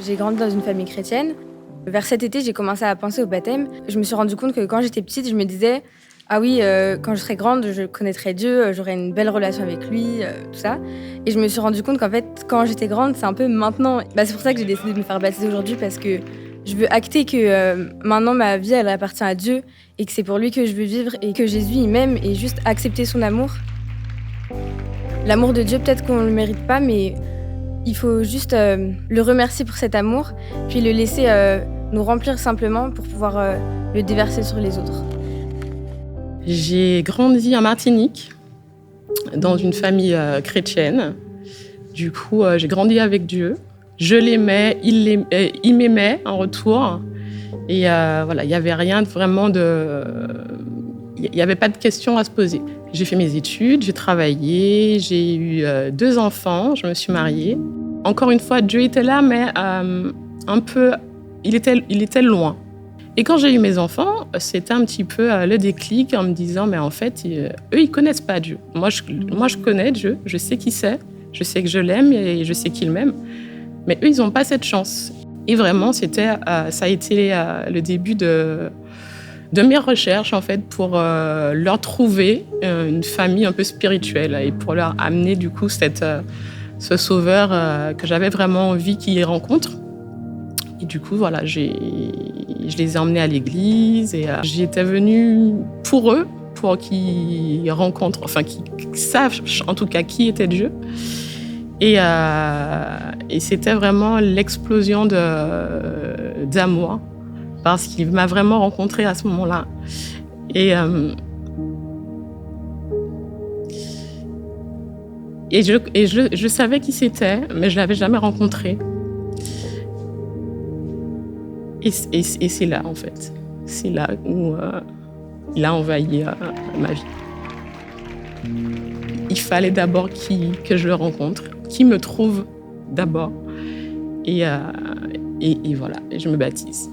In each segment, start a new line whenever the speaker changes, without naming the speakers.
J'ai grandi dans une famille chrétienne. Vers cet été, j'ai commencé à penser au baptême. Je me suis rendu compte que quand j'étais petite, je me disais « Ah oui, quand je serai grande, je connaîtrai Dieu, j'aurai une belle relation avec lui, tout ça. » Et je me suis rendu compte qu'en fait, quand j'étais grande, c'est un peu maintenant. C'est pour ça que j'ai décidé de me faire baptiser aujourd'hui, parce que je veux acter que maintenant, ma vie, elle appartient à Dieu et que c'est pour lui que je veux vivre et que Jésus, il m'aime et juste accepter son amour. L'amour de Dieu, peut-être qu'on ne le mérite pas, mais il faut juste le remercier pour cet amour, puis le laisser nous remplir simplement pour pouvoir le déverser sur les autres.
J'ai grandi en Martinique, dans une famille chrétienne. Du coup, j'ai grandi avec Dieu. Je l'aimais, il m'aimait en retour. Et voilà, il n'y avait rien vraiment de... Il n'y avait pas de questions à se poser. J'ai fait mes études, j'ai travaillé, j'ai eu 2 enfants, je me suis mariée. Encore une fois, Dieu était là, mais un peu... Il était loin. Et quand j'ai eu mes enfants, c'était un petit peu le déclic en me disant, mais en fait, eux, ils connaissent pas Dieu. Moi, je connais Dieu, je sais qui c'est, je sais que je l'aime et je sais qu'il m'aime. Mais eux, ils n'ont pas cette chance. Et vraiment, ça a été le début de mes recherches, en fait, pour leur trouver une famille un peu spirituelle et pour leur amener, du coup, ce sauveur que j'avais vraiment envie qu'ils rencontrent. Et du coup, voilà, je les ai emmenés à l'église et j'y étais venue pour eux, pour qu'ils rencontrent, enfin, qu'ils savent en tout cas qui était Dieu. Et c'était vraiment l'explosion d'amour, parce qu'il m'a vraiment rencontrée à ce moment-là. Et je savais qui c'était, mais je ne l'avais jamais rencontré. Et c'est là, en fait. C'est là où il a envahi ma vie. Il fallait d'abord que je le rencontre, qu'il me trouve d'abord. Et voilà, je me baptise.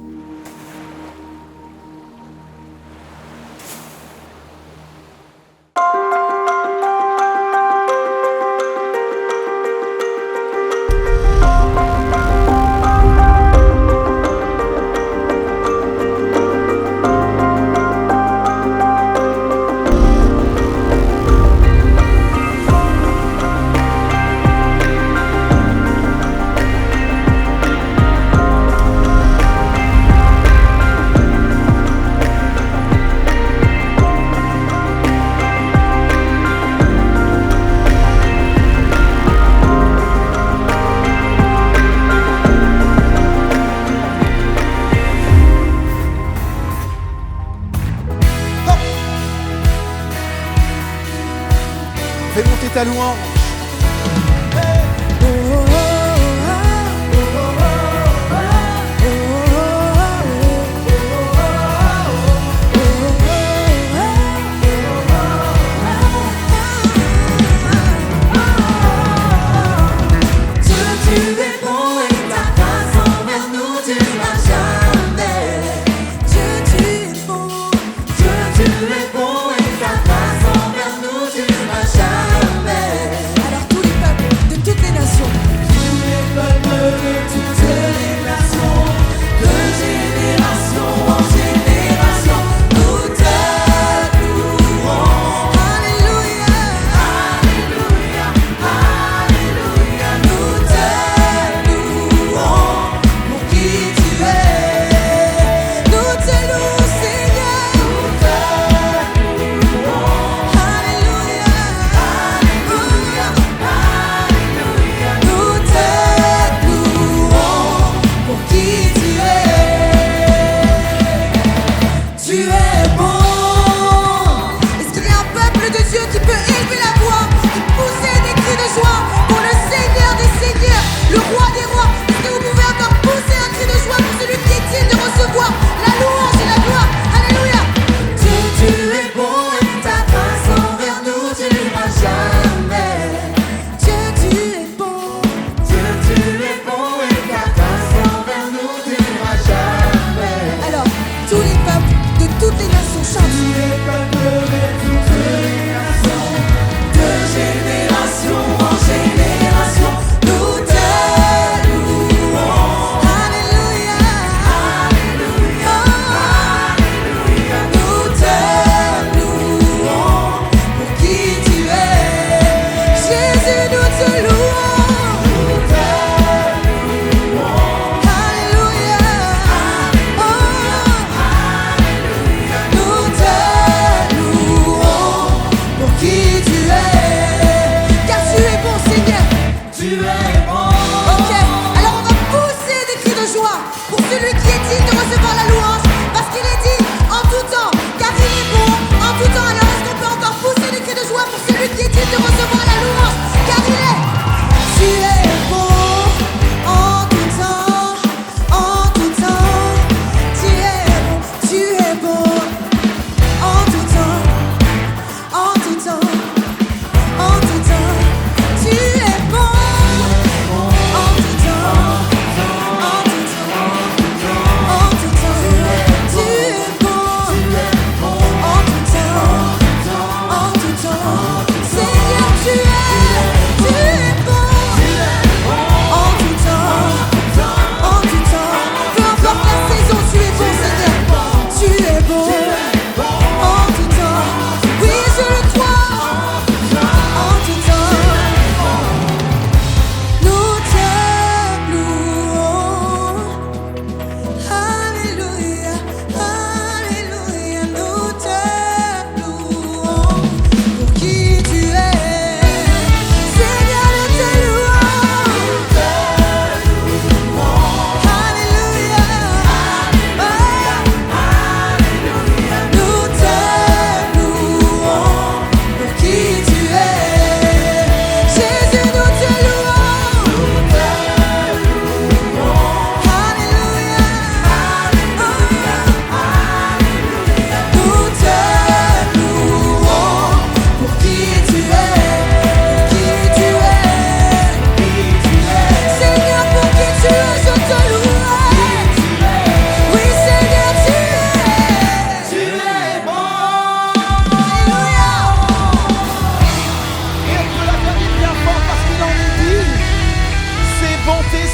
Fais monter ta louange.
Génération en génération, nous te louons.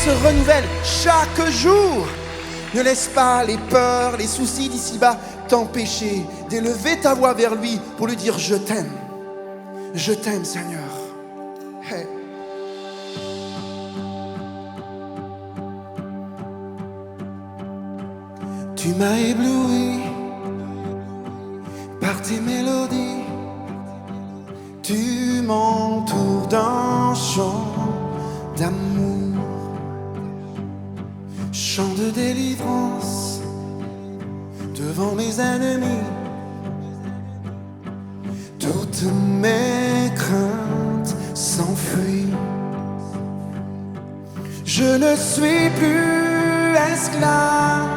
se renouvelle chaque jour. Ne laisse pas les peurs, les soucis d'ici-bas t'empêcher d'élever ta voix vers lui pour lui dire je t'aime. Je t'aime, Seigneur. Hey. Tu m'as ébloui par tes mélodies. Tu m'entoures d'un chant d'amour, chant de délivrance devant mes ennemis. Toutes mes craintes s'enfuient. Je ne suis plus esclave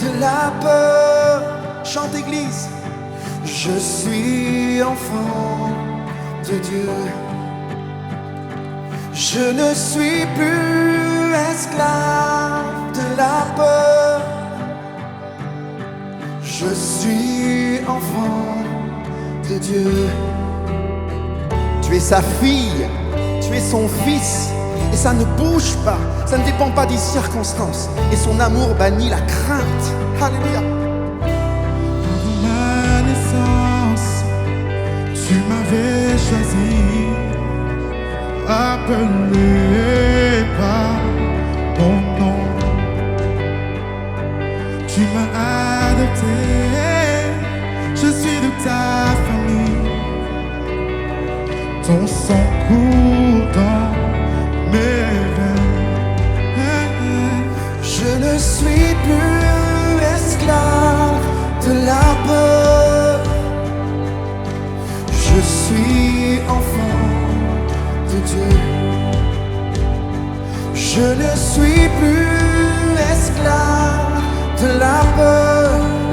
de la peur. Chante Église. Je suis enfant de Dieu. Je ne suis plus esclave de la peur. Je suis enfant de Dieu. Tu es sa fille, tu es son fils, et ça ne bouge pas, ça ne dépend pas des circonstances, et son amour bannit la crainte. Alléluia.
Avant ma naissance, tu m'avais choisi, appelé par mon nom. Tu m'as adopté, je suis de ta famille. Ton sang coule dans mes veines.
Je ne suis plus esclave de la peur. Je suis enfant de Dieu. Je ne suis plus esclave de la peur.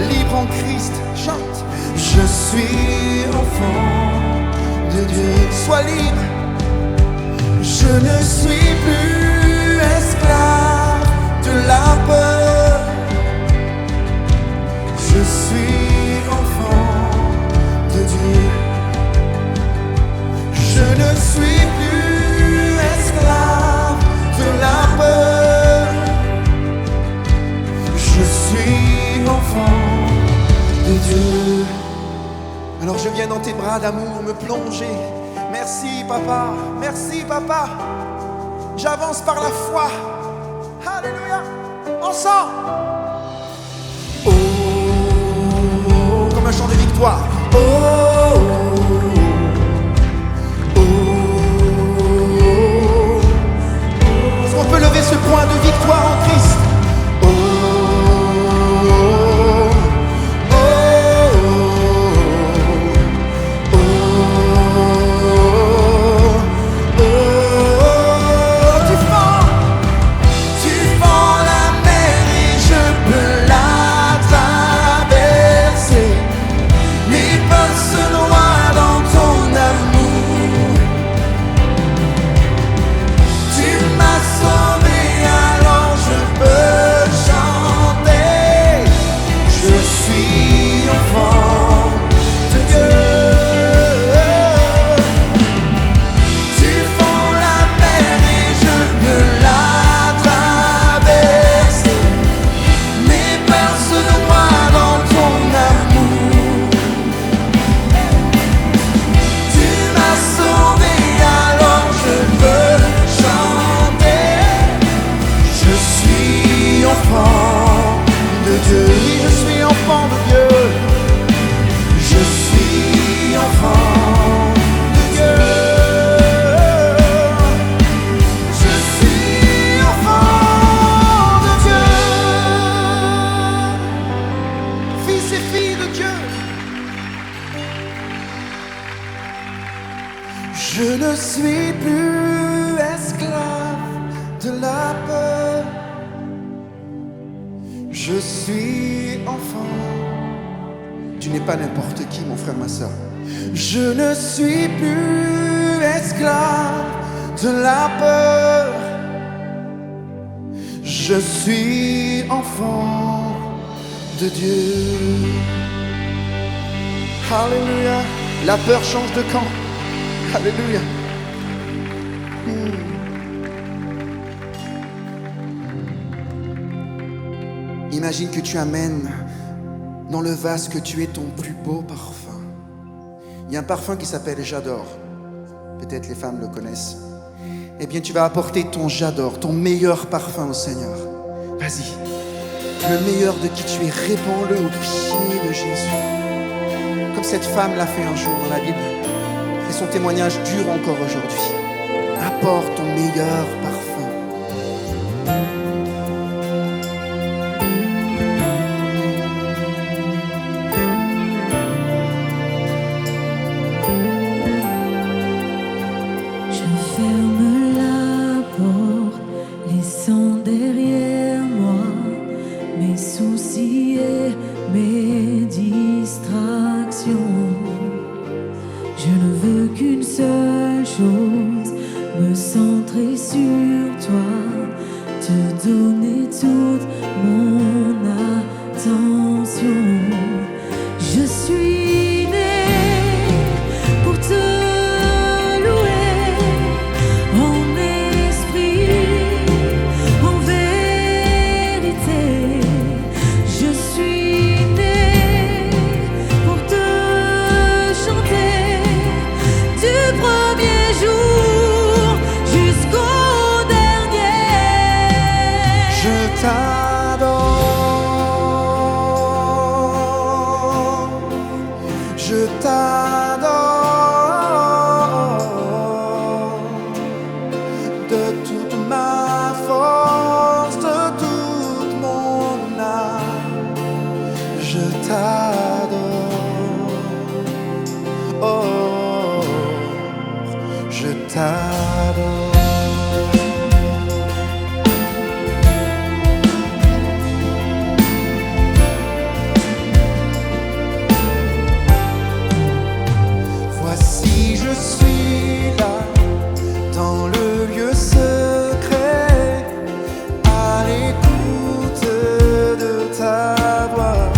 Libre en Christ, chante. Je suis enfant de Dieu. Sois libre. Je ne suis plus esclave de la peur. Je suis enfant de Dieu. Je ne suis plus esclave de la peur. Je suis enfant de Dieu. Alors je viens dans tes bras d'amour me plonger. Merci papa, merci papa. J'avance par la foi. Alléluia. Ensemble. Oh, comme un chant de victoire. Oh, oh, oh. Est-ce qu'on peut lever ce point de victoire en Christ? Oh, oh, oh, oh, oh. Tu fends la mer et je peux la traverser. Les peurs se noient dans ton amour. Tu m'as sauvé, alors je peux chanter. Je suis enfant de Dieu. Tu fends la mer et je peux la traverser. Mes peurs se noient dans ton amour. Tu m'as sauvé, alors je peux chanter. Je suis enfant de Dieu. Oui, je suis enfant de Dieu. Je suis enfant de Dieu. Je suis enfant de Dieu. Fils et filles de Dieu. Je ne suis plus esclave de la peur. Je suis enfant. Tu n'es pas n'importe qui, mon frère, ma soeur. Je ne suis plus esclave de la peur. Je suis enfant de Dieu. Alléluia. La peur change de camp. Alléluia. imagine que tu amènes dans le vase que tu es ton plus beau parfum. Il y a un parfum qui s'appelle J'adore. Peut-être les femmes le connaissent. Eh bien, tu vas apporter ton J'adore, ton meilleur parfum au Seigneur. Vas-y. Le meilleur de qui tu es, répands-le au pied de Jésus. Comme cette femme l'a fait un jour dans la Bible. Et son témoignage dure encore aujourd'hui. Apporte ton meilleur parfum.
Mes distractions, je ne veux qu'une seule chose, me centrer sur toi, te donner toute mon attention. Je suis née pour te louer en esprit, en vérité. Je suis née pour te chanter du premier jour jusqu'au dernier.
Je t'adore, je t'adore de toute ma force, de toute mon âme. Je t'adore, oh, je t'adore. Voici, je suis là, dans le lieu secret, à l'écoute de ta voix.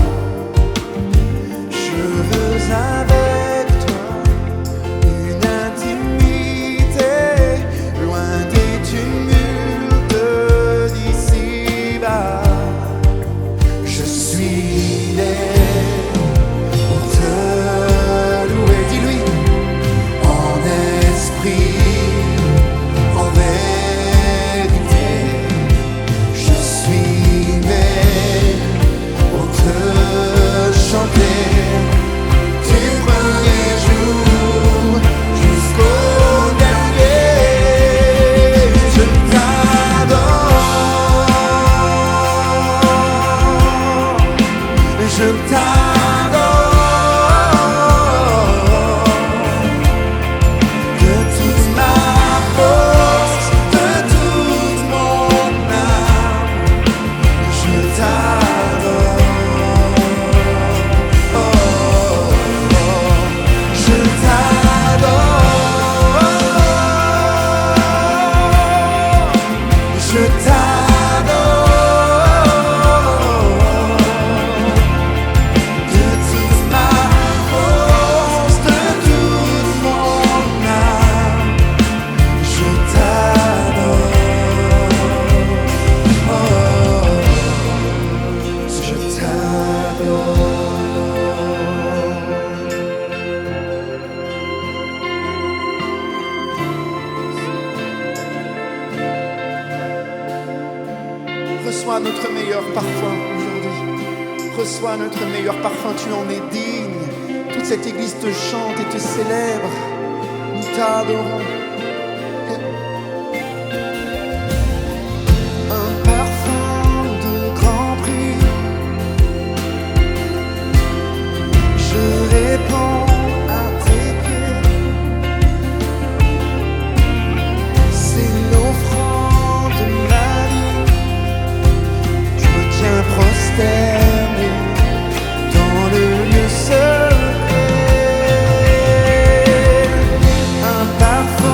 Je veux avec toi une intimité, loin des tumultes d'ici-bas. Je suis né pour te louer, dis-lui, en esprit, en vérité. Je suis né pour te chanter du premier jour jusqu'au dernier. Je t'adore, je t'adore de toute ma force, de toute mon âme. Je t'adore, oh, je t'adore, je t'adore de toute ma force, de toute mon âme. Je t'adore, oh, je t'adore. Reçois notre meilleur parfum aujourd'hui. Reçois notre meilleur parfum, tu en es digne. Toute cette église te chante et te célèbre. Nous t'adorons. Un parfum de grand prix. Je réponds à tes pieds. C'est l'offrande de ma vie. Je me tiens prosterné dans le lieu secret. Un parfum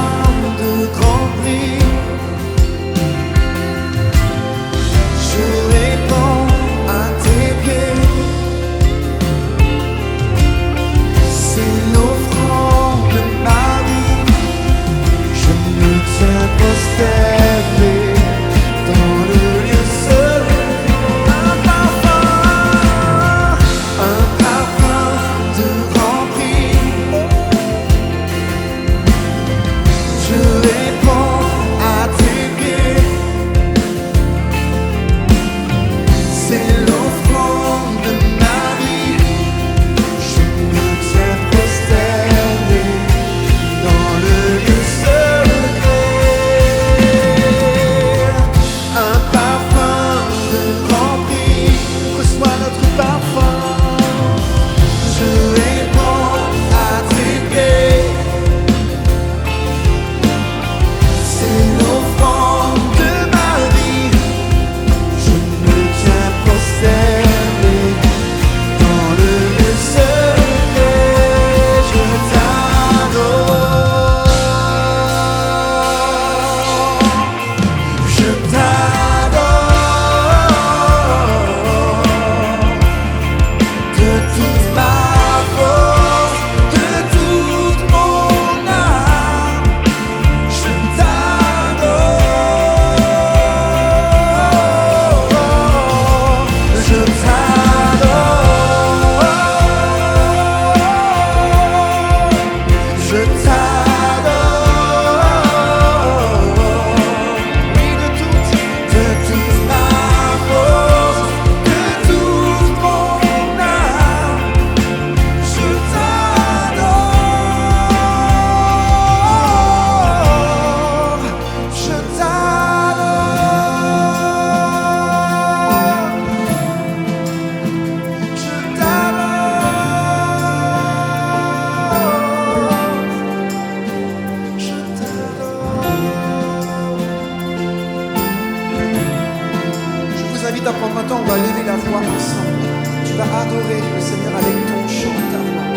maintenant, on va lever la voix ensemble. Tu vas adorer le Seigneur avec ton chant et ta voix.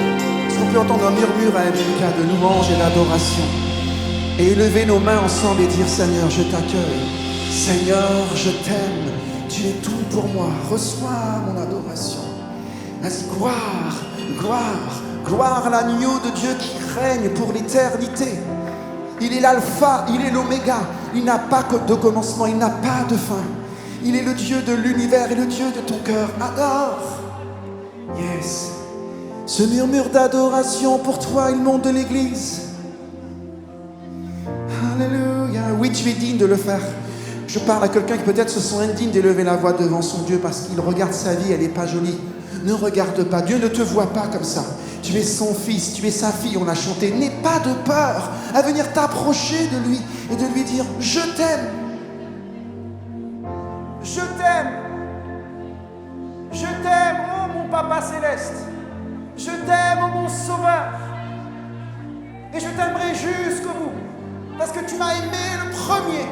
Est-ce qu'on peut entendre un murmure à America de louange et d'adoration? Et élever nos mains ensemble et dire, Seigneur, je t'accueille. Seigneur, je t'aime. Tu es tout pour moi. Reçois mon adoration. Vas-y, gloire, gloire, gloire à l'agneau de Dieu qui règne pour l'éternité. Il est l'alpha, il est l'oméga. Il n'a pas de commencement, il n'a pas de fin. Il est le Dieu de l'univers et le Dieu de ton cœur. Adore. Yes. Ce murmure d'adoration pour toi, il monte de l'église. Alléluia. Oui, tu es digne de le faire. Je parle à quelqu'un qui peut-être se sent indigne d'élever la voix devant son Dieu parce qu'il regarde sa vie, elle n'est pas jolie. Ne regarde pas, Dieu ne te voit pas comme ça. Tu es son fils, tu es sa fille, on a chanté. N'aie pas de peur à venir t'approcher de lui et de lui dire, je t'aime. Je t'aime. Je t'aime, oh mon Papa Céleste. Je t'aime, oh mon Sauveur. Et je t'aimerai jusqu'au bout. Parce que tu m'as aimé le premier.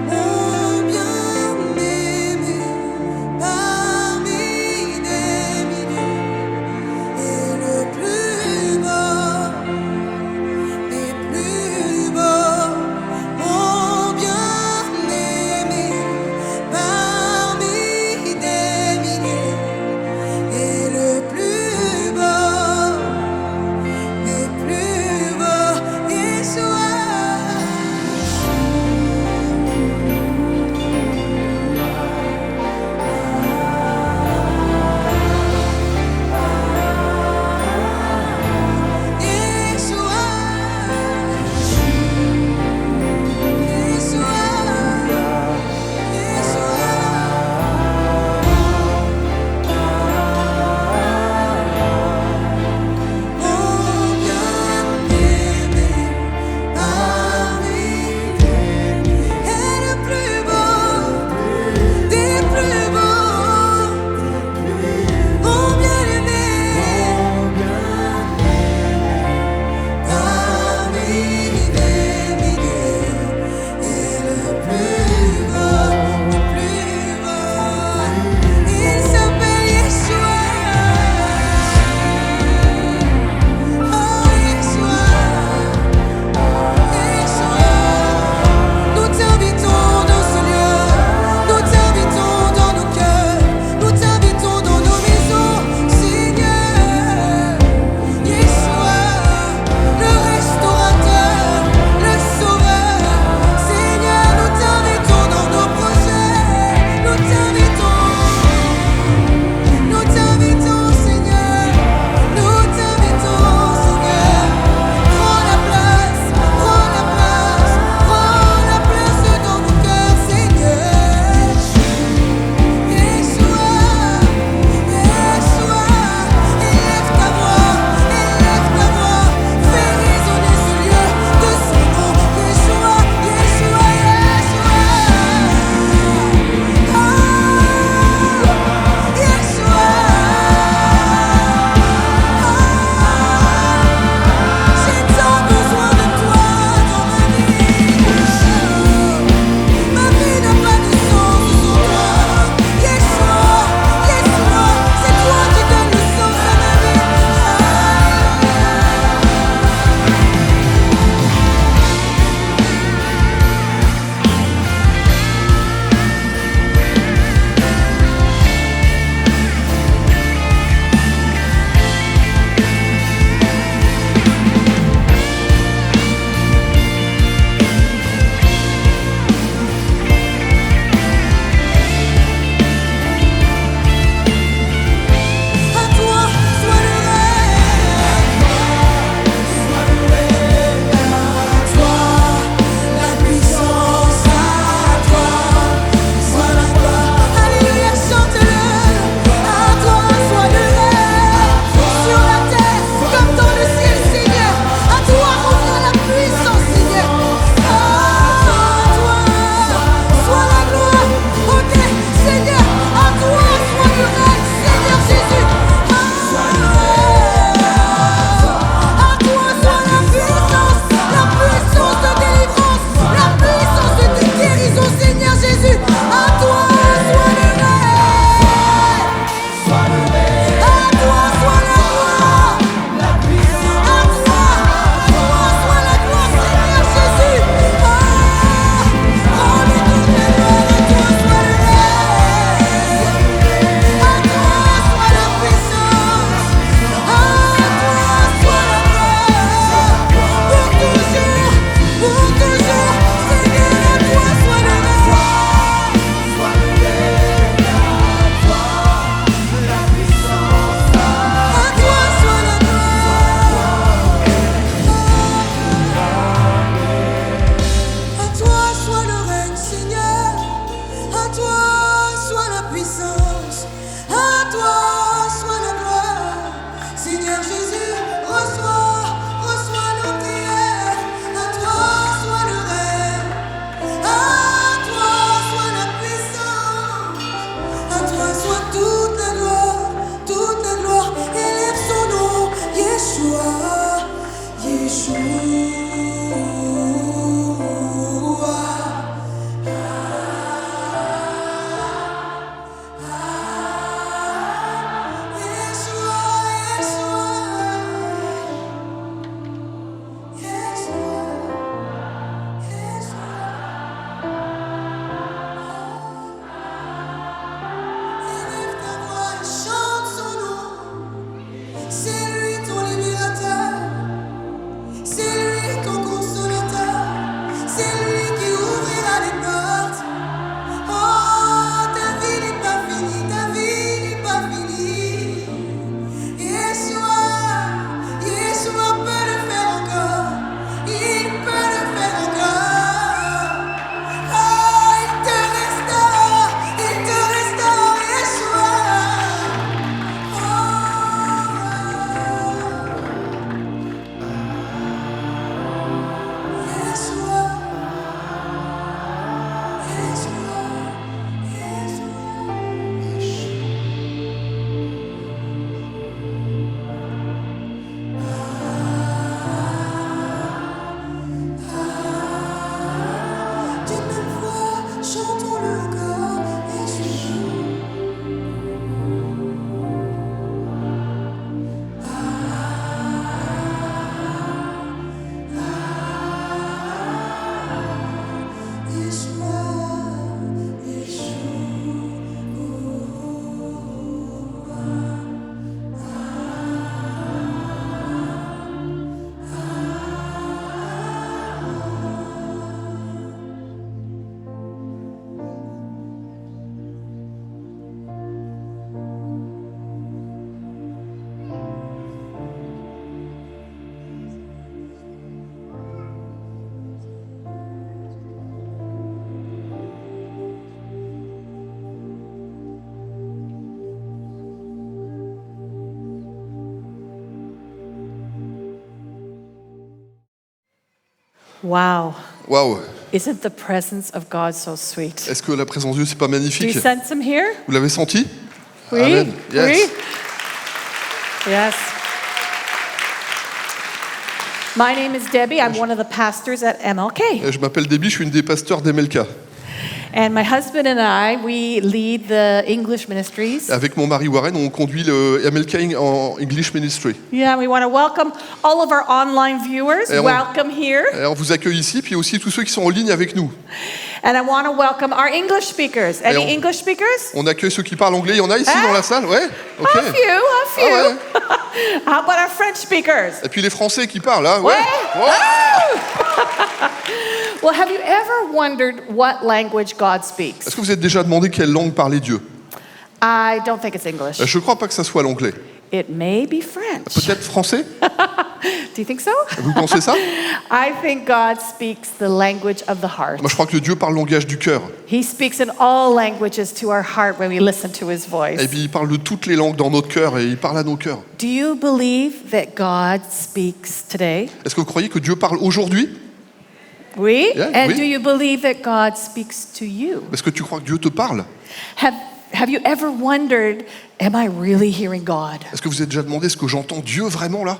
Mon bien-aimé, parmi
Wow.
Waouh!
Isn't the presence of God so sweet?
Est-ce que la présence de Dieu, c'est pas
Do you
magnifique?
sense him here?
Vous l'avez senti?
Oui?
Amen. Yes.
Oui? Yes. My name is Debbie. I'm one of the pastors at MLK.
Je m'appelle Debbie, je suis une des pasteurs d'MLK.
And my husband and I, we lead the English ministries.
Avec mon mari Warren, on conduit le MLK en English Ministry.
Yeah, we want to welcome all of our online viewers.
Et on-
Welcome here.
Et on vous accueille ici, puis aussi tous ceux qui sont en ligne avec nous.
And I want to welcome our English speakers. Any
on-
English speakers?
On accueie ceux qui parlent anglais. Il y en a ici dans la salle? Ouais? Ok.
A few, a few.
Ah ouais.
How about our French speakers?
Et puis les Français qui parlent, hein? Ouais.
Ouais.
Ouais.
Well, have you ever wondered what language God speaks?
Est-ce que vous êtes déjà demandé quelle langue parlait Dieu?
I don't think it's English.
Je ne crois pas que ça soit l'anglais.
It may be French.
Peut-être français?
Do you think so?
Vous pensez ça?
I think God speaks the language of the heart.
Moi, je crois que Dieu parle le langage du cœur.
He speaks in all languages to our heart when we listen to his voice.
Et puis il parle de toutes les langues dans notre cœur et il parle à nos cœurs.
Do you believe that God speaks today?
Est-ce que vous croyez que Dieu parle aujourd'hui?
Oui?
Yeah,
And
oui.
do you believe that God speaks to you?
Est-ce que tu crois que Dieu te parle?
Have you ever wondered, am I really hearing God?
Est-ce que vous êtes déjà demandé, est-ce que j'entends Dieu vraiment là?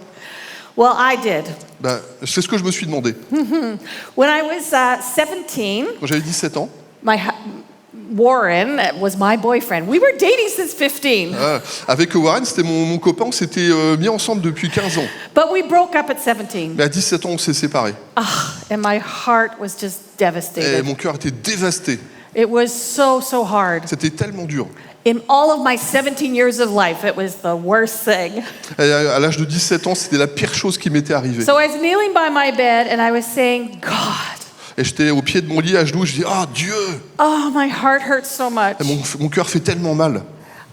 Well, I did.
Ben, c'est ce que je me suis demandé.
When I was 17,
Quand j'avais 17 ans,
Warren was my boyfriend. We were dating since 15,
avec Warren, c'était mon copain, on s'était mis ensemble depuis 15 ans.
but we broke up at 17.
Mais à 17 ans, on s'est séparés.
And my heart was just
Et
devastated.
mon cœur était dévasté.
It was so hard.
C'était tellement dur.
In all of my 17 years of life, it was the worst thing.
Et à l'âge de 17 ans, c'était la pire chose qui m'était arrivée.
So I was kneeling by my bed and I was saying, God,
Et j'étais au pied de mon lit à genoux, je dis « Ah, Dieu !»
oh, my heart hurts so much.
Et mon cœur fait tellement mal.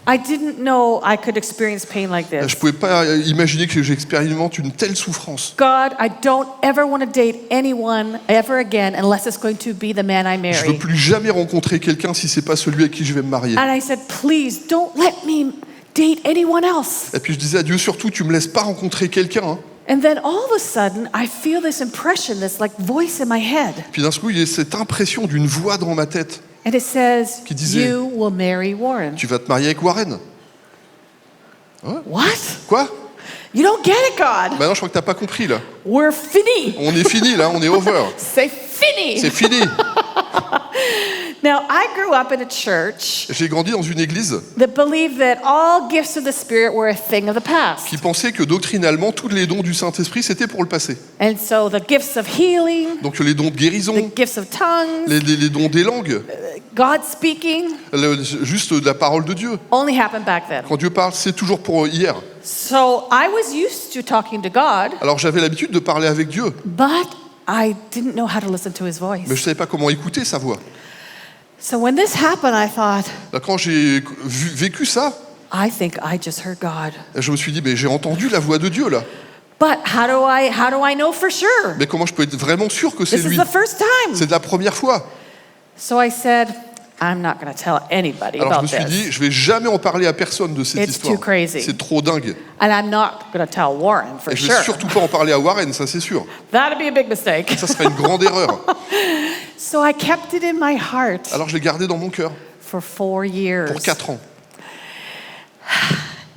I didn't know I could experience pain like
Je
this.
ne pouvais pas imaginer que j'expérimente une telle souffrance.
God, I don't ever want to date anyone ever again unless it's going to be the man I
Je ne veux
marry.
plus jamais rencontrer quelqu'un si c'est pas celui avec qui je vais me marier.
And I said, please don't let me date anyone else.
Et puis je disais à Dieu, surtout, tu me laisses pas rencontrer quelqu'un. Hein.
And then all of a sudden, I feel this impression, this like voice in my head.
Puis d'un coup, il y a cette impression d'une voix dans ma tête.
And it says,
Qui disait,
you will marry Warren.
Tu vas te marier avec Warren.
What?
Quoi?
You don't get it, God.
Bah non, je crois que t'as pas compris là.
We're fini.
On est fini là, on est over.
Say fini.
C'est fini.
Now, I grew up in a church
J'ai grandi dans une église
that believed that all gifts of the Spirit were a thing of the past.
qui pensait que doctrinalement, tous les dons du Saint-Esprit, c'était pour le passé.
And so the gifts of healing,
Donc les dons de
the
guérison,
gifts of tongues,
les dons des langues,
God speaking,
juste de la parole de Dieu.
only happened back then.
Quand Dieu parle, c'est toujours pour hier.
So I was used to talking to God,
Alors j'avais l'habitude de parler avec Dieu,
but I didn't know how to listen to his voice.
mais je ne savais pas comment écouter sa voix.
So when this happened, I thought,
Là, quand j'ai vécu ça,
I think I just heard God.
je me suis dit, mais j'ai entendu la voix de Dieu là.
But how do I know for sure?
Mais comment je peux être vraiment sûr que c'est
This is
lui?
the first time.
C'est de la première fois.
So I said, I'm not going to tell anybody
Alors je me
about
suis dit,
this.
je vais jamais en parler à personne de cette
It's
histoire.
too crazy.
C'est trop dingue.
And I'm not going to tell Warren for
Et je vais
sure.
surtout pas en parler à Warren, ça c'est sûr.
That'd be a big mistake.
Ça serait une grande erreur.
So I kept it in my heart
Alors je l'ai gardé dans mon cœur
for 4 years.
pour 4 ans.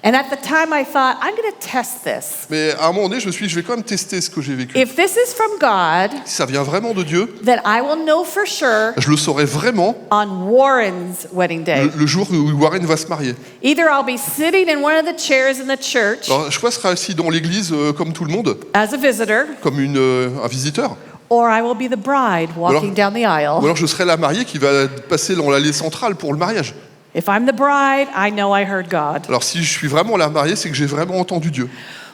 And at the time I thought, I'm going to test this.
Mais à un moment donné, je me suis dit, je vais quand même tester ce que j'ai vécu.
If this is from God,
Si ça vient vraiment de Dieu,
then I will know for sure
je le saurai vraiment
on Warren's wedding day.
le jour où Warren va se marier.
Either I'll be sitting in one of the chairs in the church
Alors je serai assis dans l'église comme tout le monde,
as a visitor,
comme un visiteur.
or I will be the bride walking down the
Ou
aisle.
alors je serai la mariée qui va passer dans l'allée centrale pour le mariage.
If I'm the bride, I know I heard God.
Alors si je suis vraiment la mariée, c'est que j'ai vraiment entendu Dieu.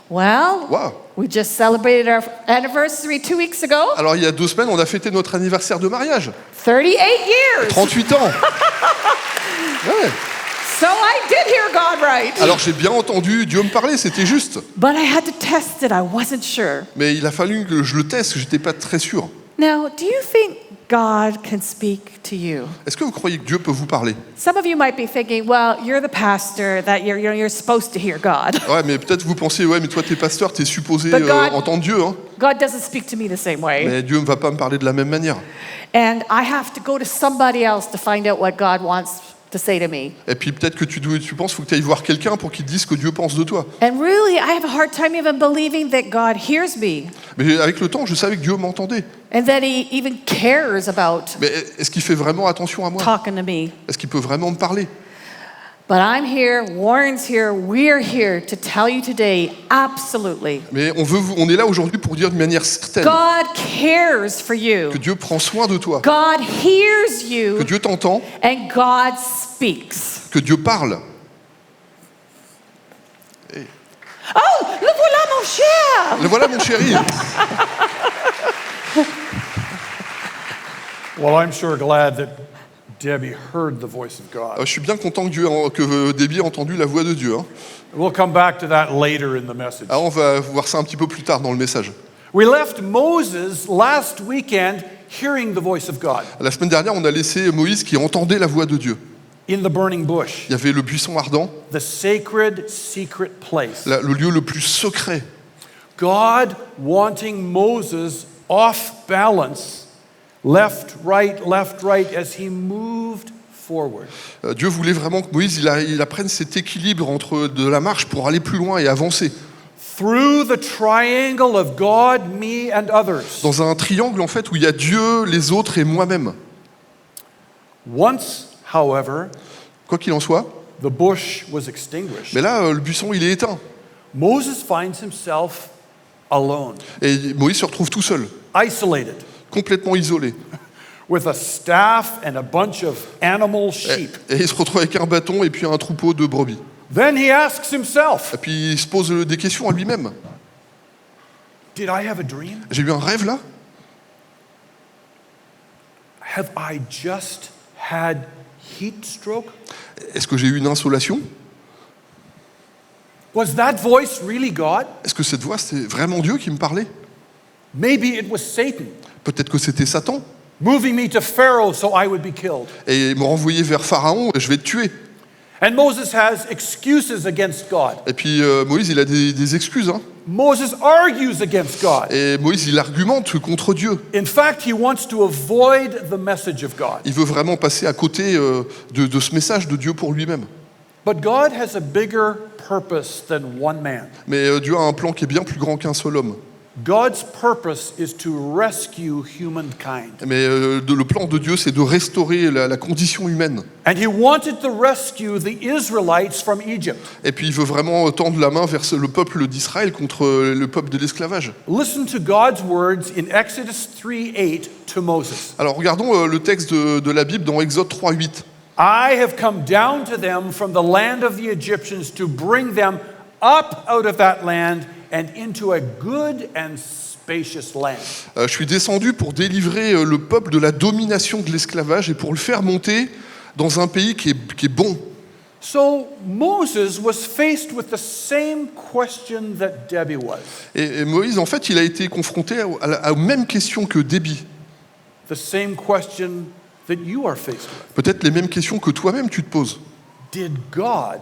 Well,
Waouh!
we just celebrated our anniversary 2 weeks ago.
Alors il y a 2 semaines, on a fêté notre anniversaire de mariage.
38 years.
38 ans! Ouais.
So I did hear God right.
Alors j'ai bien entendu Dieu me parler, c'était juste.
But I had to test it. I wasn't sure.
Mais il a fallu que je le teste, j'étais pas très sûr.
Now, do you think God can speak to you?
Est-ce que vous croyez que Dieu peut vous parler?
Some of you might be thinking, well, you're the pastor, that you're supposed to hear God.
Ouais, mais peut-être vous pensez, ouais, mais toi t'es pasteur, t'es supposé
But God-
entendre Dieu, hein.
God doesn't speak to me the same way.
Mais Dieu ne va pas me parler de la même manière.
And I have to go to somebody else to find out what God wants to say to me.
Et puis peut-être que tu penses qu'il faut que tu ailles voir quelqu'un pour qu'il te dise ce que Dieu pense de toi.
And really, I have a hard time even believing that God hears me
Mais avec le temps, je savais que Dieu m'entendait.
and that He even cares about
Mais est-ce qu'il fait vraiment attention à moi?
talking to me.
Est-ce qu'il peut vraiment me parler?
But I'm here, Warren's here, we're here to tell you today, absolutely.
Mais on est là aujourd'hui pour dire de manière certaine
God cares for you.
que Dieu prend soin de toi,
God hears
que
you
Dieu t'entend,
and God speaks.
que Dieu parle.
Oh, le voilà mon cher.
Le voilà mon chéri.
Well, I'm sure glad that Debbie heard the voice of God.
Je suis bien content que Debbie ait entendu la voix de Dieu, hein.
We'll come back to that later in the message.
Alors on va voir ça un petit peu plus tard dans le message.
We left Moses last weekend hearing the voice of God
La semaine dernière, on a laissé Moïse qui entendait la voix de Dieu.
in the burning bush,
Il y avait le buisson ardent,
the sacred, secret place.
le lieu le plus secret.
God wanting Moses off balance, left, right, as he moved forward.
Dieu voulait vraiment que Moïse il apprenne cet équilibre entre de la marche pour aller plus loin et avancer.
Through the triangle of God, me, and others.
Dans un triangle en fait où il y a Dieu, les autres et moi-même.
Once, however,
Quoi qu'il en soit,
the bush was extinguished.
mais là le buisson il est éteint.
Moses finds himself alone,
Et Moïse se retrouve tout seul,
isolated,
complètement isolé.
with a staff and a bunch of animal sheep.
Et il se retrouve avec un bâton et puis un troupeau de brebis.
Then he asks himself,
Et puis il se pose des questions à lui-même.
did I have a dream?
J'ai eu un rêve là?
Have I just had heat stroke?
Est-ce que j'ai eu une insolation?
Was that voice really God?
Est-ce que cette voix c'était vraiment Dieu qui me parlait?
Maybe it was Satan,
Peut-être que c'était Satan.
moving me to Pharaoh so I would be killed.
Et il m'a renvoyé vers Pharaon, je vais te tuer.
And Moses has excuses against God.
Et puis Moïse il a des excuses, hein.
Moses argues against God.
Et Moïse il argumente contre Dieu.
In fact, he wants to avoid the message of God.
Il veut vraiment passer à côté de ce message de Dieu pour lui-même.
But God has a bigger purpose than one man.
Mais Dieu a un plan qui est bien plus grand qu'un seul homme.
God's purpose is to rescue humankind.
Mais le plan de Dieu, c'est de restaurer la condition humaine.
And he wanted to rescue the Israelites from Egypt.
Et puis il veut vraiment tendre la main vers le peuple d'Israël contre le peuple de l'esclavage.
Listen to God's words in Exodus 3:8 to Moses.
Alors regardons le texte de la Bible dans Exode 3:8.
I have come down to them from the land of the Egyptians to bring them up out of that land and into a good and spacious land.
Je suis descendu pour délivrer le peuple de la domination de l'esclavage et pour le faire monter dans un pays qui est bon.
So Moses was faced with the same question that Debbie was.
Et Moïse, en fait, il a été confronté aux mêmes questions que Déby.
The same question that you are faced with.
Peut-être les mêmes questions que toi-même tu te poses.
Did God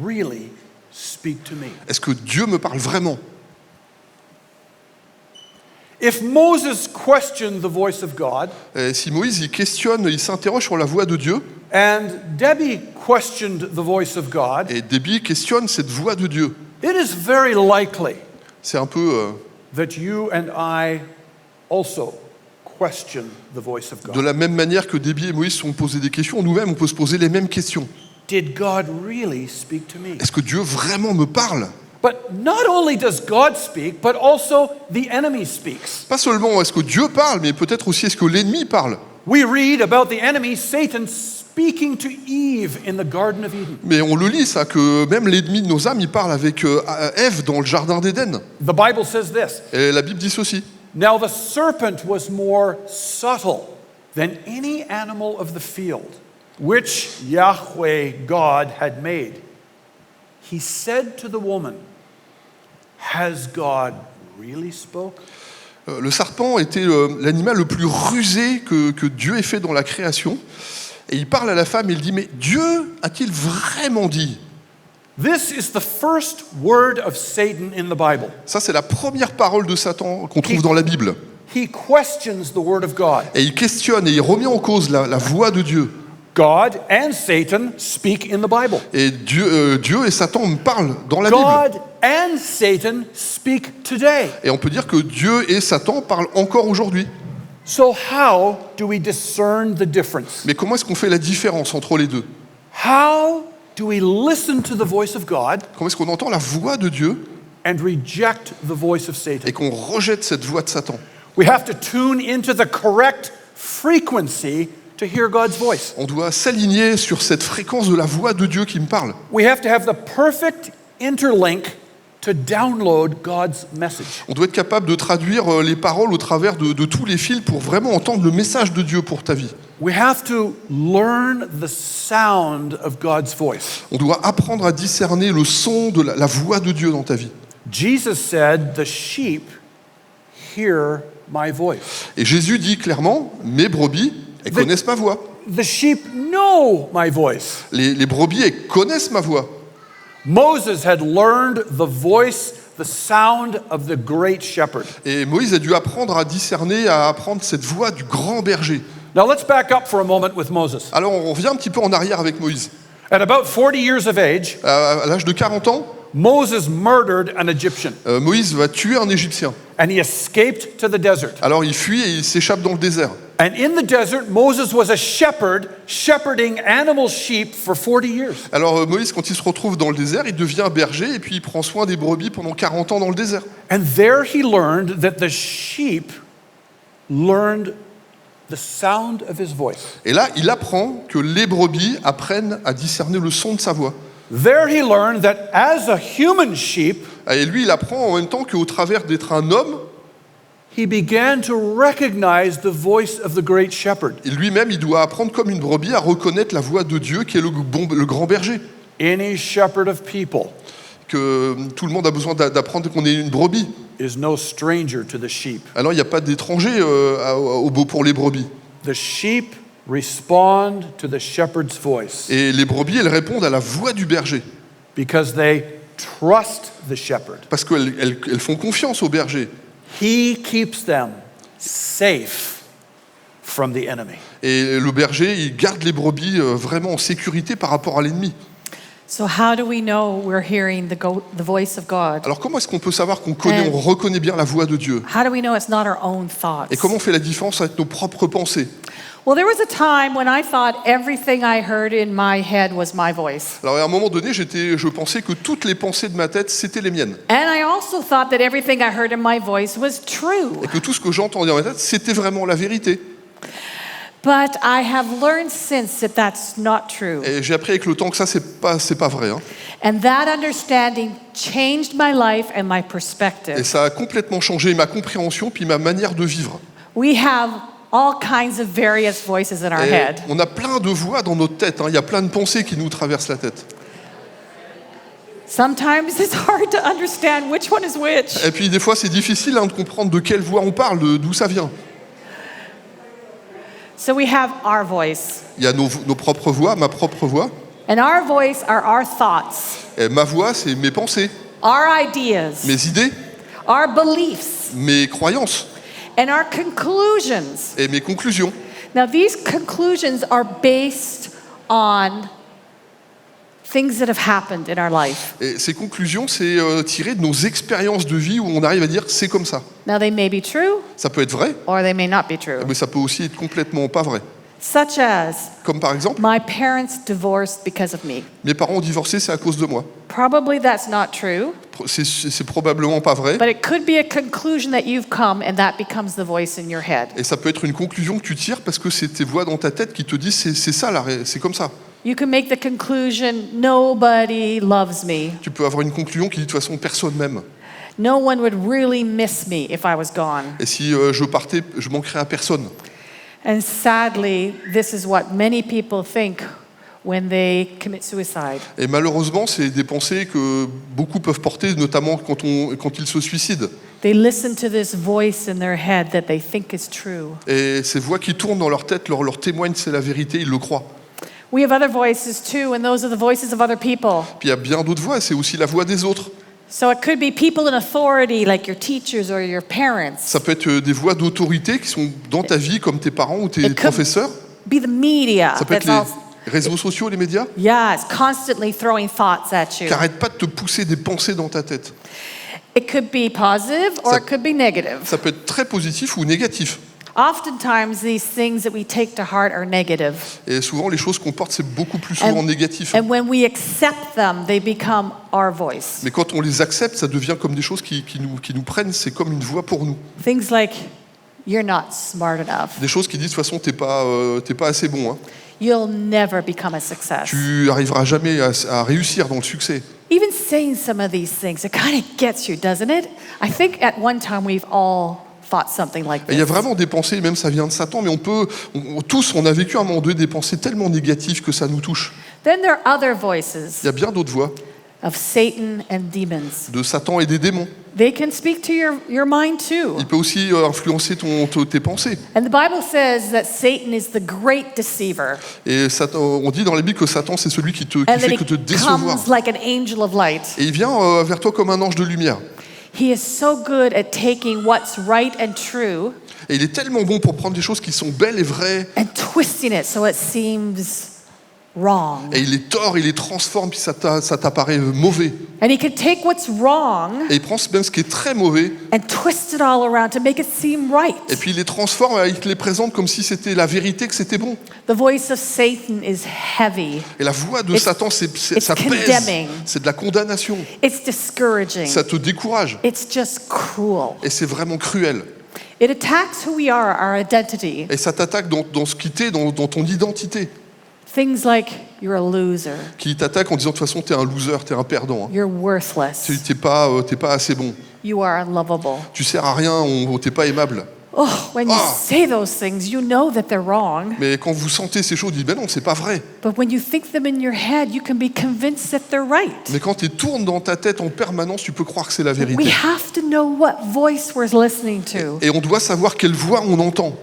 really speak to me?
Est-ce que Dieu me parle vraiment?
If Moses questioned the voice of God
Et si Moïse il questionne, il s'interroge sur la voix de Dieu,
and Debbie questioned the voice of God,
et Déby questionne cette voix de Dieu,
it is very likely
c'est un peu
that you and I also question the voice of
de
God.
la même manière que Déby et Moïse se sont posés des questions, nous-mêmes on peut se poser les mêmes questions.
Did God really speak to me?
Est-ce que Dieu vraiment me parle?
But not only does God speak, but also the enemy speaks.
Pas seulement est-ce que Dieu parle, mais peut-être aussi est-ce que l'ennemi parle.
We read about the enemy, Satan, speaking to Eve in the Garden of Eden.
Mais on le lit ça, que même l'ennemi de nos âmes, il parle avec Ève dans le jardin d'Éden.
The Bible says this.
Et la Bible dit ceci.
Now the serpent was more subtle than any animal of the field, which Yahweh God had made. He said to the woman, has God really spoke?
Le serpent était l'animal le plus rusé que Dieu ait fait dans la création. Et il parle à la femme et il dit, mais Dieu a-t-il vraiment dit?
This is the first word of Satan in the Bible.
Ça, c'est la première parole de Satan qu'on trouve dans la Bible.
He questions the word of God.
Et il questionne et il remet en cause la voix de Dieu.
God and Satan speak in the Bible.
Et Dieu et Satan parlent dans la Bible.
God and Satan speak today.
Et on peut dire que Dieu et Satan parlent encore aujourd'hui.
So how do we discern the difference?
Mais comment est-ce qu'on fait la différence entre les deux?
How do we listen to the voice of God
Comment est-ce qu'on entend la voix de Dieu
and reject the voice of
et
Satan?
qu'on rejette cette voix de Satan?
We have to tune into the correct frequency to hear God's voice.
On doit s'aligner sur cette fréquence de la voix de Dieu qui me parle.
We have to have the perfect interlink to download God's message.
On doit être capable de traduire les paroles au travers de tous les fils pour vraiment entendre le message de Dieu pour ta vie.
We have to learn the sound of God's voice.
On doit apprendre à discerner le son de la voix de Dieu dans ta vie.
Jesus said, "The sheep hear my voice."
Et Jésus dit clairement, mes brebis, elles connaissent ma voix.
The sheep know my voice.
Les brebis, elles connaissent ma voix.
Moses had learned the voice, the sound of the great shepherd.
Et Moïse a dû apprendre à discerner, à apprendre cette voix du grand berger.
Now let's back up for a moment with Moses.
Alors on revient un petit peu en arrière avec Moïse.
At about 40 years of age,
À l'âge de 40 ans,
Moses murdered an Egyptian
Moïse va tuer un Égyptien.
and he escaped to the desert.
Alors il fuit et il s'échappe dans le désert.
And in the desert, Moses was a shepherd, shepherding animal sheep for 40 years.
Alors Moïse, quand il se retrouve dans le désert, il devient un berger et puis il prend soin des brebis pendant 40 ans dans le désert.
And there he learned that the sheep learned the sound of his voice.
Et là, il apprend que les brebis apprennent à discerner le son de sa voix.
There he learned that as a human sheep,
Et lui, il apprend en même temps qu'au travers d'être un homme,
he began to recognize the voice of the great shepherd.
et lui-même, il doit apprendre comme une brebis à reconnaître la voix de Dieu qui est le grand berger.
Any shepherd of people
Que tout le monde a besoin d'apprendre qu'on est une brebis.
is no stranger to the sheep.
Alors il n'y a pas d'étranger pour les brebis.
The sheep respond to the shepherd's voice
Et les brebis, elles répondent à la voix du berger.
because they trust the shepherd.
Parce qu'elles font confiance au berger.
He keeps them safe from the enemy.
Et le berger, il garde les brebis vraiment en sécurité par rapport à l'ennemi.
So how do we know we're hearing the voice of God?
Alors comment est-ce qu'on peut savoir qu'on reconnaît bien la voix de Dieu?
How do we know it's not our own thoughts?
Et comment on fait la différence avec nos propres pensées?
Well, there was a time when I thought everything I heard in my head was my voice.
Alors à un moment donné, je pensais que toutes les pensées de ma tête, c'était les miennes.
And I also thought that everything I heard in my voice was true.
Et que tout ce que j'entendais dans ma tête, c'était vraiment la vérité.
But I have learned since that that's not true.
Et j'ai appris avec le temps que ça, c'est pas vrai. Hein.
And that understanding changed my life and my
Et
perspective.
ça a complètement changé ma compréhension puis ma manière de vivre.
We have all kinds of various voices in our
Et
head.
on a plein de voix dans notre tête. Hein. Il y a plein de pensées qui nous traversent la tête.
Sometimes it's hard to understand which one is which.
Et puis des fois, c'est difficile de comprendre de quelle voix on parle, d'où ça vient.
So we have our voice.
Il y a nos propres voix, ma propre voix.
And our voice are our thoughts,
Et ma voix, c'est mes pensées,
our ideas,
mes idées,
our beliefs,
mes croyances
and our conclusions.
et mes conclusions.
Now, these conclusions are based on things that have happened in our life.
Et ces conclusions, c'est tiré de nos expériences de vie où on arrive à dire c'est comme ça.
Now, they may be true
Ça peut être vrai,
or they may not be true.
mais ça peut aussi être complètement pas vrai.
Such as,
Comme par exemple,
my parents divorced because of me.
mes parents ont divorcé, c'est à cause de moi.
Probably that's not true,
C'est probablement pas vrai.
but it could be a conclusion that you've come and that becomes the voice in your head.
Et ça peut être une conclusion que tu tires parce que c'est tes voix dans ta tête qui te disent c'est ça, c'est comme ça.
You can make the conclusion, nobody loves me.
Tu peux avoir une conclusion qui dit de toute façon personne m'aime.
No one would really miss me if I was gone.
Et si je partais, je manquerais à personne.
And sadly, this is what many people think when they commit suicide.
Et malheureusement, c'est des pensées que beaucoup peuvent porter, notamment quand ils se suicident.
They listen to this voice in their head that they think is true.
Et ces voix qui tournent dans leur tête leur témoignent c'est la vérité, ils le croient.
We have other voices too, and those are the voices of other people.
Puis il y a bien d'autres voix, c'est aussi la voix des autres.
So it could be people in authority like your teachers or your parents.
Ça peut être des voix d'autorité qui sont dans ta vie, comme tes parents ou tes
It could
professeurs.
be the media
Ça peut être
that's
les réseaux sociaux, les médias,
yeah, it's constantly throwing thoughts at
qui
you.
n'arrêtent pas de te pousser des pensées dans ta tête.
It could be positive or
Ça-
it could be negative.
Ça peut être très positif ou négatif.
Oftentimes, these things that we take to heart are negative.
Et souvent, les choses qu'on porte, c'est beaucoup plus souvent négatif.
And when we accept them, they become our voice.
Mais quand on les accepte, ça devient comme des choses qui nous prennent, c'est comme une voix pour nous.
Things like, you're not smart enough.
Des choses qui disent, de toute façon, t'es pas assez bon. Hein.
You'll never become a success.
Tu arriveras jamais à réussir dans le succès.
Even saying some of these things, it kind of gets you, doesn't it? I think at one time we've all thought something like
Et il y a
this.
vraiment des pensées, même ça vient de Satan, mais tous, on a vécu à un moment donné des pensées tellement négatives que ça nous touche.
Then there are other voices
Il y a bien d'autres voix,
of Satan and demons.
de Satan et des démons.
They can speak to your mind too.
Il peut aussi influencer tes pensées.
And the Bible says that Satan is the great deceiver.
Et Satan, on dit dans la Bible que Satan, c'est celui qui
And that
fait
he
que te décevoir.
comes like an angel of light.
Et il vient vers toi comme un ange de lumière.
He is so good at taking what's right and true
Et il est tellement bon pour prendre des choses qui sont belles et vraies,
and twisting it so it seems wrong.
et il les tord, il les transforme, puis ça t'apparaît mauvais.
And he can take what's wrong
Et il prend même ce qui est très mauvais,
and twist it all around to make it seem right.
et puis il les transforme, il te les présente comme si c'était la vérité, que c'était bon.
The voice of Satan is heavy.
Et la voix de
It's-
Satan,
it's
ça pèse,
condemning.
c'est de la condamnation,
It's discouraging.
ça te décourage,
It's just cruel.
et c'est vraiment cruel.
It attacks who we are, our identity.
Et ça t'attaque dans ce qui t'es, dans ton identité,
Things like you're a loser,
qui t'attaque en disant de toute façon t'es un loser, t'es un perdant, hein.
you're worthless,
T'es pas assez bon,
you are unlovable.
tu sers à rien, t'es pas aimable.
Oh, when you
Ah.
say those things, you know that they're wrong.
Mais quand vous sentez ces choses, vous dites ben non, c'est pas vrai.
But when you think them in your head, you can be convinced that they're right.
Mais quand tu tournes dans ta tête en permanence, tu peux croire que c'est la
We
vérité.
have to know what voice we're listening to.
Et on doit savoir quelle voix on entend.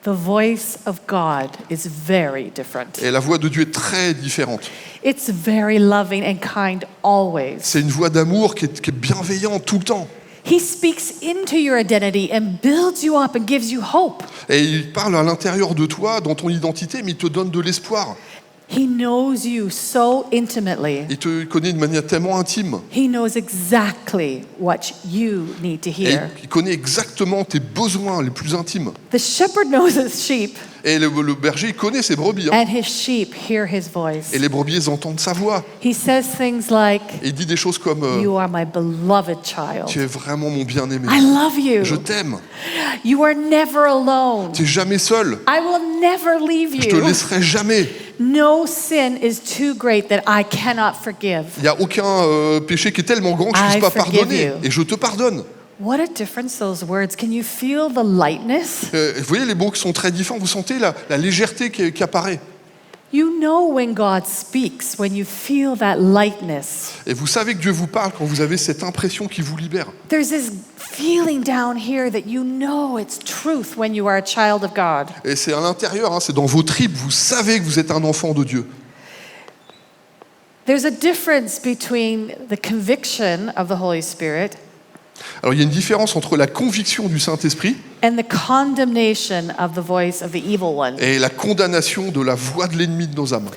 The voice of God is very different.
Et la voix de Dieu est très différente.
It's very loving and kind always.
C'est une voix d'amour qui est bienveillante tout le temps.
He speaks into your identity and builds you up and gives you hope.
Et il parle à l'intérieur de toi, dans ton identité, mais il te donne de l'espoir.
He knows you so intimately.
Il te connaît de manière tellement intime.
He knows exactly what you need to
Et
hear.
il connaît exactement tes besoins les plus intimes.
The shepherd knows his sheep,
Et le berger, il connaît ses brebis. Hein.
and his sheep hear his voice.
Et les brebis, ils entendent sa voix.
He says things like,
Et il dit des choses comme
You are my beloved child.
tu es vraiment mon bien-aimé.
I love you.
Je t'aime.
You are never alone.
Tu n'es jamais seul.
I will never leave
Je te
you.
laisserai jamais.
No sin is too great that I cannot forgive.
Il n'y a aucun péché qui est tellement grand que je ne
I
puisse pas
forgive
pardonner.
you.
Et je te pardonne.
What a difference those words. Can you feel the lightness?
Vous voyez, les mots qui sont très différents. Vous sentez la légèreté qui apparaît.
You know when God speaks, when you feel that lightness.
Et vous savez que Dieu vous parle quand vous avez cette impression qui vous libère.
There's this feeling down here that you know it's truth when you are a child of God.
Et c'est à l'intérieur, hein, c'est dans vos tripes. Vous savez que vous êtes un enfant de Dieu.
There's a difference between the conviction of the Holy Spirit
Alors il y a une différence entre la conviction du Saint-Esprit
and the condemnation of the voice of the evil one.
et la condamnation de la voix de l'ennemi de nos âmes.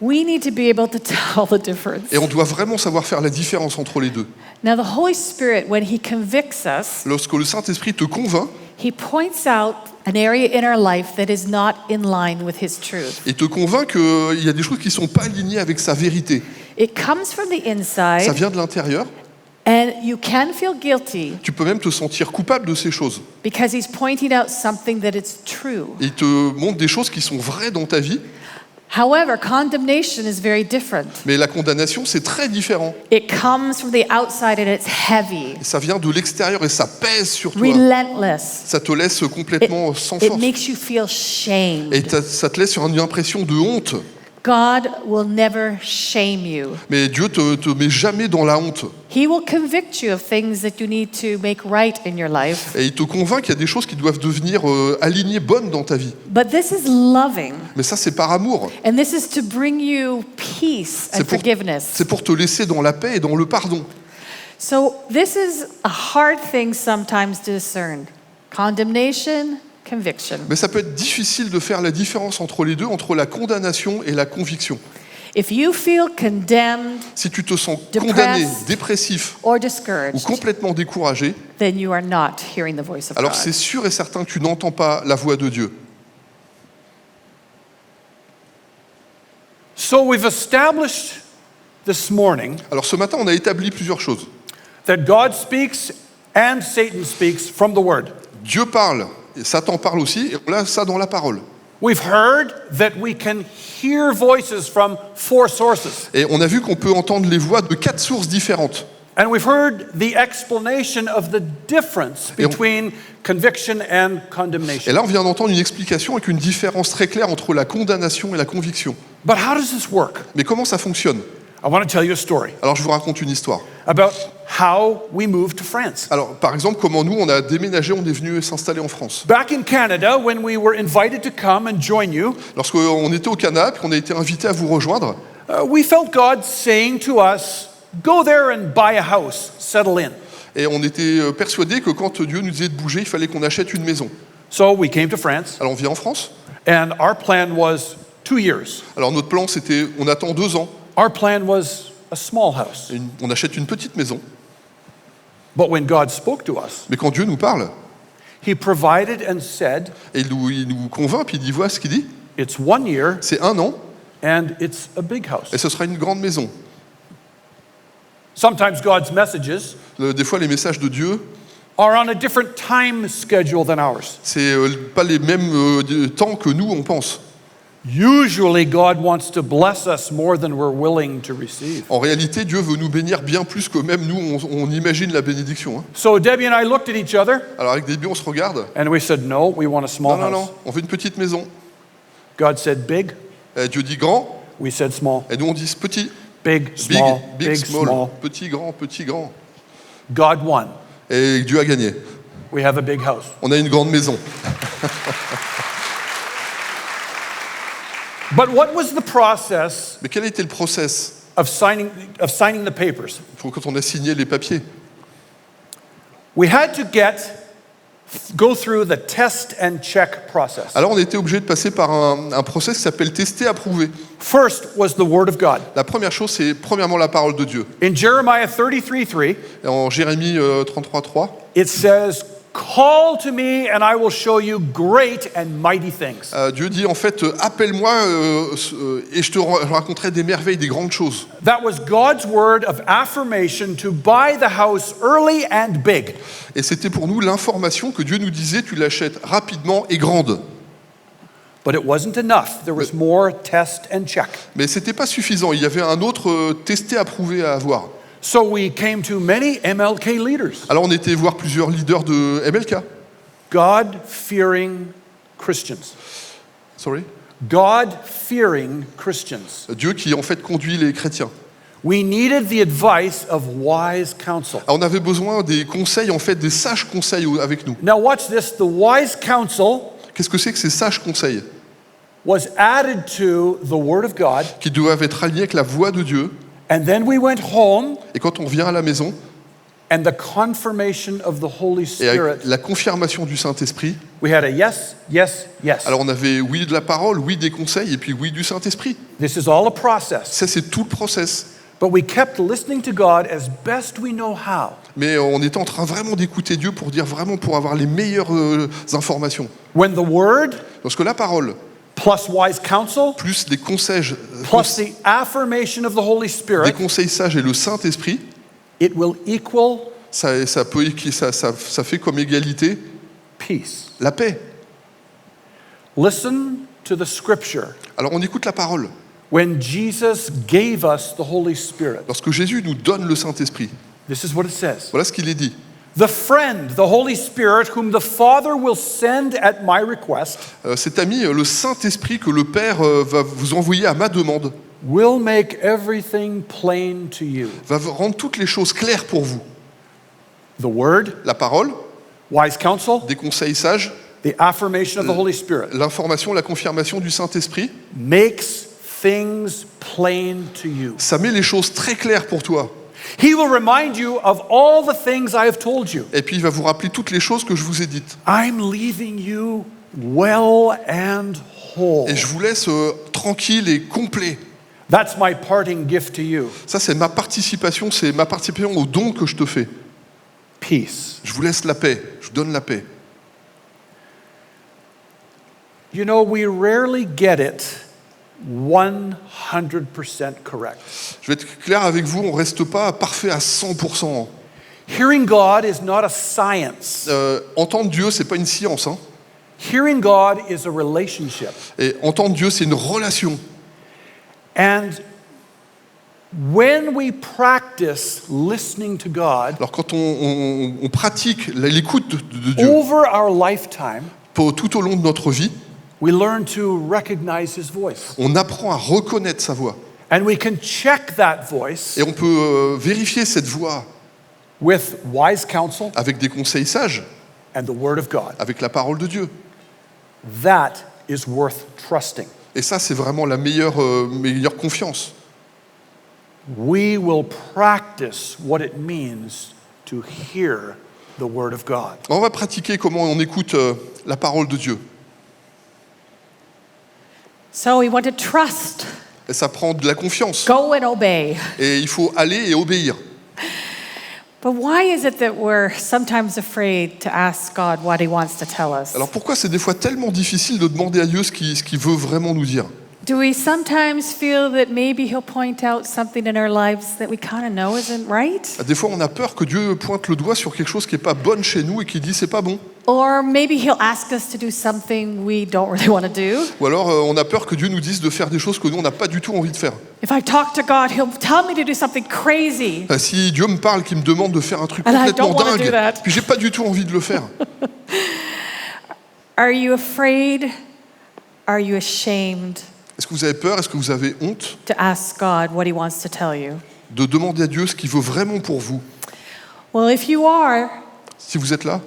We need to be able to tell the difference.
Et on doit vraiment savoir faire la différence entre les deux.
Now, the Holy Spirit, when He convicts us,
Lorsque le Saint-Esprit te convainc,
He points out an area in our life that is not in line with His truth.
et te convainc qu'il y a des choses qui ne sont pas alignées avec sa vérité.
It comes from the
Ça
inside,
vient de l'intérieur.
and you can feel guilty
Tu peux même te sentir coupable de ces choses.
because He's pointing out something that is true.
Il te montre des choses qui sont vraies dans ta vie,
However, condemnation is very different.
mais la condamnation, c'est très différent.
It comes from the outside and it's heavy,
Et ça vient de l'extérieur et ça pèse sur toi.
relentless.
Ça te laisse complètement sans
It
force.
makes you feel shamed.
Et ça te laisse sur une impression de honte.
God will never shame you.
Mais Dieu te met jamais dans la honte.
He will convict you of things that you need to make right in your life.
Et il te convainc qu'il y a des choses qui doivent devenir alignées, bonnes dans ta vie.
But this is loving.
Mais ça, c'est par amour.
And this is to bring you peace and forgiveness.
C'est pour te laisser dans la paix et dans le pardon.
So this is a hard thing sometimes to discern. Condemnation, conviction.
Mais ça peut être difficile de faire la différence entre les deux, entre la condamnation et la conviction.
If you feel condemned
Si tu te sens
Depressed.
condamné, dépressif
or
ou
discouraged,
complètement découragé,
then you are not hearing the voice of
alors
God.
c'est sûr et certain que tu n'entends pas la voix de Dieu.
So we've established this morning
Alors ce matin, on a établi plusieurs choses.
that God speaks and Satan speaks from the Word.
Dieu parle, et Satan parle aussi, et on a ça dans la parole.
We've heard that we can hear voices from 4 sources.
Et on a vu qu'on peut entendre les voix de 4 sources différentes.
And we've heard the explanation of the difference
Et on-
between conviction and
Et
condemnation.
là, on vient d'entendre une explication avec une différence très claire entre la condamnation et la conviction.
But how does this work?
Mais comment ça fonctionne?
I want to tell you a story
Alors je vous raconte une histoire.
about how we moved to France.
Alors par exemple, comment nous, on a déménagé, on est venu s'installer en France.
Back in Canada, when we were invited to come and join you,
Lorsqu'on était au Canada, qu'on a été invité à vous rejoindre,
we felt God saying to us, go there and buy a house, settle in.
et on était persuadés que quand Dieu nous disait de bouger, il fallait qu'on achète une maison.
So we came to France,
Alors on vient en France.
and our plan was 2 years.
Alors notre plan, c'était, on attend 2 ans,
Our plan was a small house.
et on achète une petite maison.
But when God spoke to us,
Mais quand Dieu nous parle,
He provided and said,
et il nous convainc, puis il dit, voilà ce qu'il dit,
it's 1 year
c'est 1 an,
and it's a big house.
et ce sera une grande maison.
Sometimes God's messages
Des fois, les messages de Dieu,
are on a different time schedule than ours.
c'est pas les mêmes temps que nous, on pense.
Usually, God wants to bless us more than we're willing to receive.
En réalité, Dieu veut nous bénir bien plus que même nous, on imagine la bénédiction. Hein.
So Debbie and I looked at each other
Alors avec Déby, on se regarde.
and we said, no, we want a small
Non, non,
house.
non, on veut une petite maison.
God said big,
Et Dieu dit grand,
we said small.
et nous on dit petit.
Big,
Big,
small,
big, small.
small.
Petit, grand, petit, grand.
God won.
Et Dieu a gagné.
We have a big house.
On a une grande maison.
But what was the process
Mais quel a été le process
of signing the papers?
quand on a signé les papiers?
We had to go through the test and check process.
Alors on était obligé de passer par un process qui s'appelle tester, approuver.
First was the Word of God.
La première chose, c'est premièrement la parole de Dieu.
In Jeremiah 33:3,
Et en Jérémie 33:3,
it says, call to me and I will show you great and mighty things.
Dieu dit en fait, appelle-moi et je te raconterai des merveilles, des grandes choses.
That was God's word of affirmation to buy the house early and big.
Et c'était pour nous l'information que Dieu nous disait, tu l'achètes rapidement et grande.
But it wasn't enough. There was more test and check.
Mais c'était pas suffisant, il y avait un autre testé, approuvé à avoir.
So we came to many MLK leaders,
Alors on était voir plusieurs leaders de MLK.
God-fearing Christians.
Sorry.
God-fearing Christians.
Dieu qui en fait conduit les chrétiens.
We needed the advice of wise counsel.
Alors on avait besoin des conseils, en fait, des sages conseils avec nous.
Now watch this. The wise counsel
Qu'est-ce que c'est que ces sages conseils
was added to the Word of God.
qui doivent être alignés avec la voix de Dieu?
And then we went home,
Et quand on vient à la maison,
and the confirmation of the Holy
et avec
Spirit,
la confirmation du Saint-Esprit,
we had a yes, yes, yes.
alors on avait oui de la parole, oui des conseils, et puis oui du Saint-Esprit.
This is all a process.
Ça, c'est tout le process.
But we kept listening to God as best we know how.
Mais on était en train vraiment d'écouter Dieu pour dire vraiment, pour avoir les meilleures informations.
When the Word,
Parce que la parole,
plus wise counsel,
plus les conseils,
plus the affirmation of the Holy
des
Spirit,
conseils sages et le Saint-Esprit,
it will equal
ça fait comme égalité
peace.
la paix.
Listen to the Scripture.
Alors on écoute la parole.
When Jesus gave us the Holy Spirit,
Lorsque Jésus nous donne le Saint-Esprit,
this is what it says.
voilà ce qu'il est dit.
The friend, the Holy Spirit, whom the Father will send at my request,
Cet ami, le Saint-Esprit que le Père va vous envoyer à ma demande,
will make everything plain to you.
va rendre toutes les choses claires pour vous.
The Word,
La parole,
wise counsel,
des conseils sages,
the affirmation of the Holy Spirit
l'information, la confirmation du Saint-Esprit,
makes things plain to you.
ça met les choses très claires pour toi.
He will remind you of all the things I have told you.
Et puis il va vous rappeler toutes les choses que je vous ai dites.
I'm leaving you well and whole.
Et je vous laisse tranquille et complet.
That's my parting gift to you.
Ça, c'est ma participation au don que je te fais.
Peace.
Je vous laisse la paix, je vous donne la paix.
You know, we rarely get it 100% correct.
Je vais être clair avec vous, on ne reste pas parfait à 100%.
Hearing God is not a science.
Entendre Dieu, c'est pas une science. Hein.
Hearing God is a relationship.
Et entendre Dieu, c'est une relation.
And when we practice listening to God
Alors quand on pratique l'écoute de Dieu
over our lifetime,
tout au long de notre vie,
we learn to recognize His voice.
on apprend à reconnaître sa voix.
And we can check that voice
Et on peut vérifier cette voix
with wise counsel
avec des conseils sages,
and the Word of God.
avec la parole de Dieu.
That is worth trusting.
Et ça, c'est vraiment la meilleure confiance.
We will practice what it means to hear the Word of God.
On va pratiquer comment on écoute la parole de Dieu.
So we want to trust,
Et ça prend de la confiance.
go and obey.
Et il faut aller et obéir.
But why is it that we're sometimes afraid to ask God what He wants to tell us?
Alors pourquoi c'est des fois tellement difficile de demander à Dieu ce qu'il veut vraiment nous dire?
Do we sometimes feel that maybe He'll point out something in our lives that we kind of know isn't right?
Des fois, on a peur que Dieu pointe le doigt sur quelque chose qui n'est pas bon chez nous et qui dit c'est pas bon.
Or maybe He'll ask us to do something we don't really want to do.
Ou alors, on a peur que Dieu nous dise de faire des choses que nous, on n'a pas du tout envie de faire.
If I talk to God, He'll tell me to do something crazy.
Si Dieu me parle, qu'il me demande de faire un truc
And I
complètement
don't wanna do
dingue,
that.
puis j'ai pas du tout envie de le faire.
Are you afraid? Are you ashamed
Est-ce que vous avez peur? Est-ce que vous avez honte
to ask God what He wants to tell you?
de demander à Dieu ce qu'il veut vraiment pour vous?
Well, if you are,
Si vous êtes là,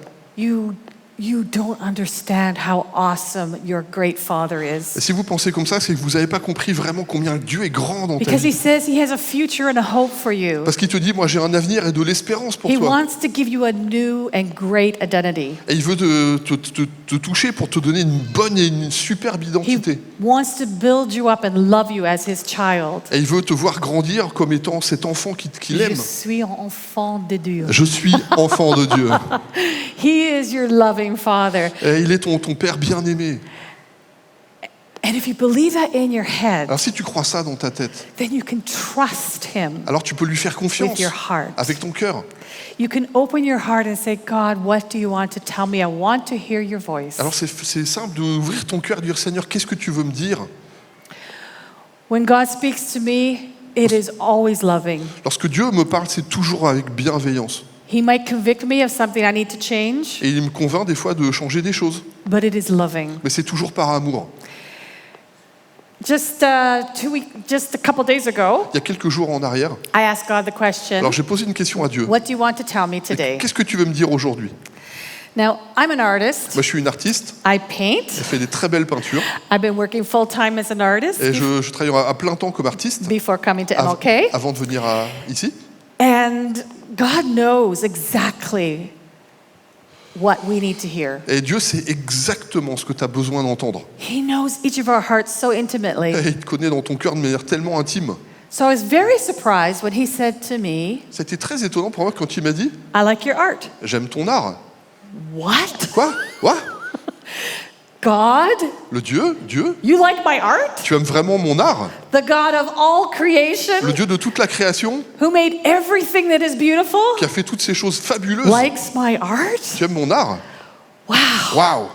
you don't understand how awesome your great Father
et
is.
si vous pensez comme ça, c'est que vous n'avez pas compris vraiment combien Dieu est grand dans ta
Because He
vie.
says He has a future and a hope for you.
Parce qu'il te dit, moi j'ai un avenir et de l'espérance pour
He
toi.
wants to give you a new and great identity.
Et il veut te toucher pour te donner une bonne et une superbe
He
identité.
wants to build you up and love you as His child.
Et il veut te voir grandir comme étant cet enfant qu'il
Je
aime.
suis enfant de Dieu.
Je suis enfant de Dieu.
He is your loving Father.
Et il est ton Père bien-aimé.
And if you believe that in your head,
Alors si tu crois ça dans ta tête,
then you can trust Him
alors tu peux lui faire confiance
with your heart.
avec ton cœur.
You can open your heart and say, God, what do you want to tell me? I want to hear your voice.
Alors c'est simple d'ouvrir ton cœur et de dire, Seigneur, qu'est-ce que tu veux me dire?
When God speaks to me, it is always loving.
Lorsque Dieu me parle, c'est toujours avec bienveillance.
He might convict me of something I need to change,
Et il me convainc des fois de changer des choses.
but it is loving.
Mais c'est toujours par amour.
Just a couple days ago,
Il y a quelques jours en arrière,
I asked God the question,
alors j'ai posé une question à Dieu.
what do you want to tell me today?
Qu'est-ce que tu veux me dire aujourd'hui?
Now, I'm an artist.
Moi, je suis une artiste.
I paint.
Je fais des très belles peintures.
I've been working full-time as an artist
Et je travaille à plein temps comme artiste
before coming to
av-
MLK.
avant de venir ici.
And God knows exactly what we need to hear.
Et Dieu sait exactement ce que tu as besoin d'entendre.
He knows each of our hearts so intimately.
Et il te connaît dans ton cœur de manière tellement intime.
So I was very surprised when he said to me,
C'était très étonnant pour moi quand il m'a dit
I like your art.
« J'aime ton art
What? ».
Quoi?
God?
Le Dieu?
You like my art?
Tu aimes vraiment mon art?
The God of all creation,
Le Dieu de toute la création,
who made everything that is beautiful,
qui a fait toutes ces choses fabuleuses.
likes my art?
Tu aimes mon art?
Wow.
Waouh!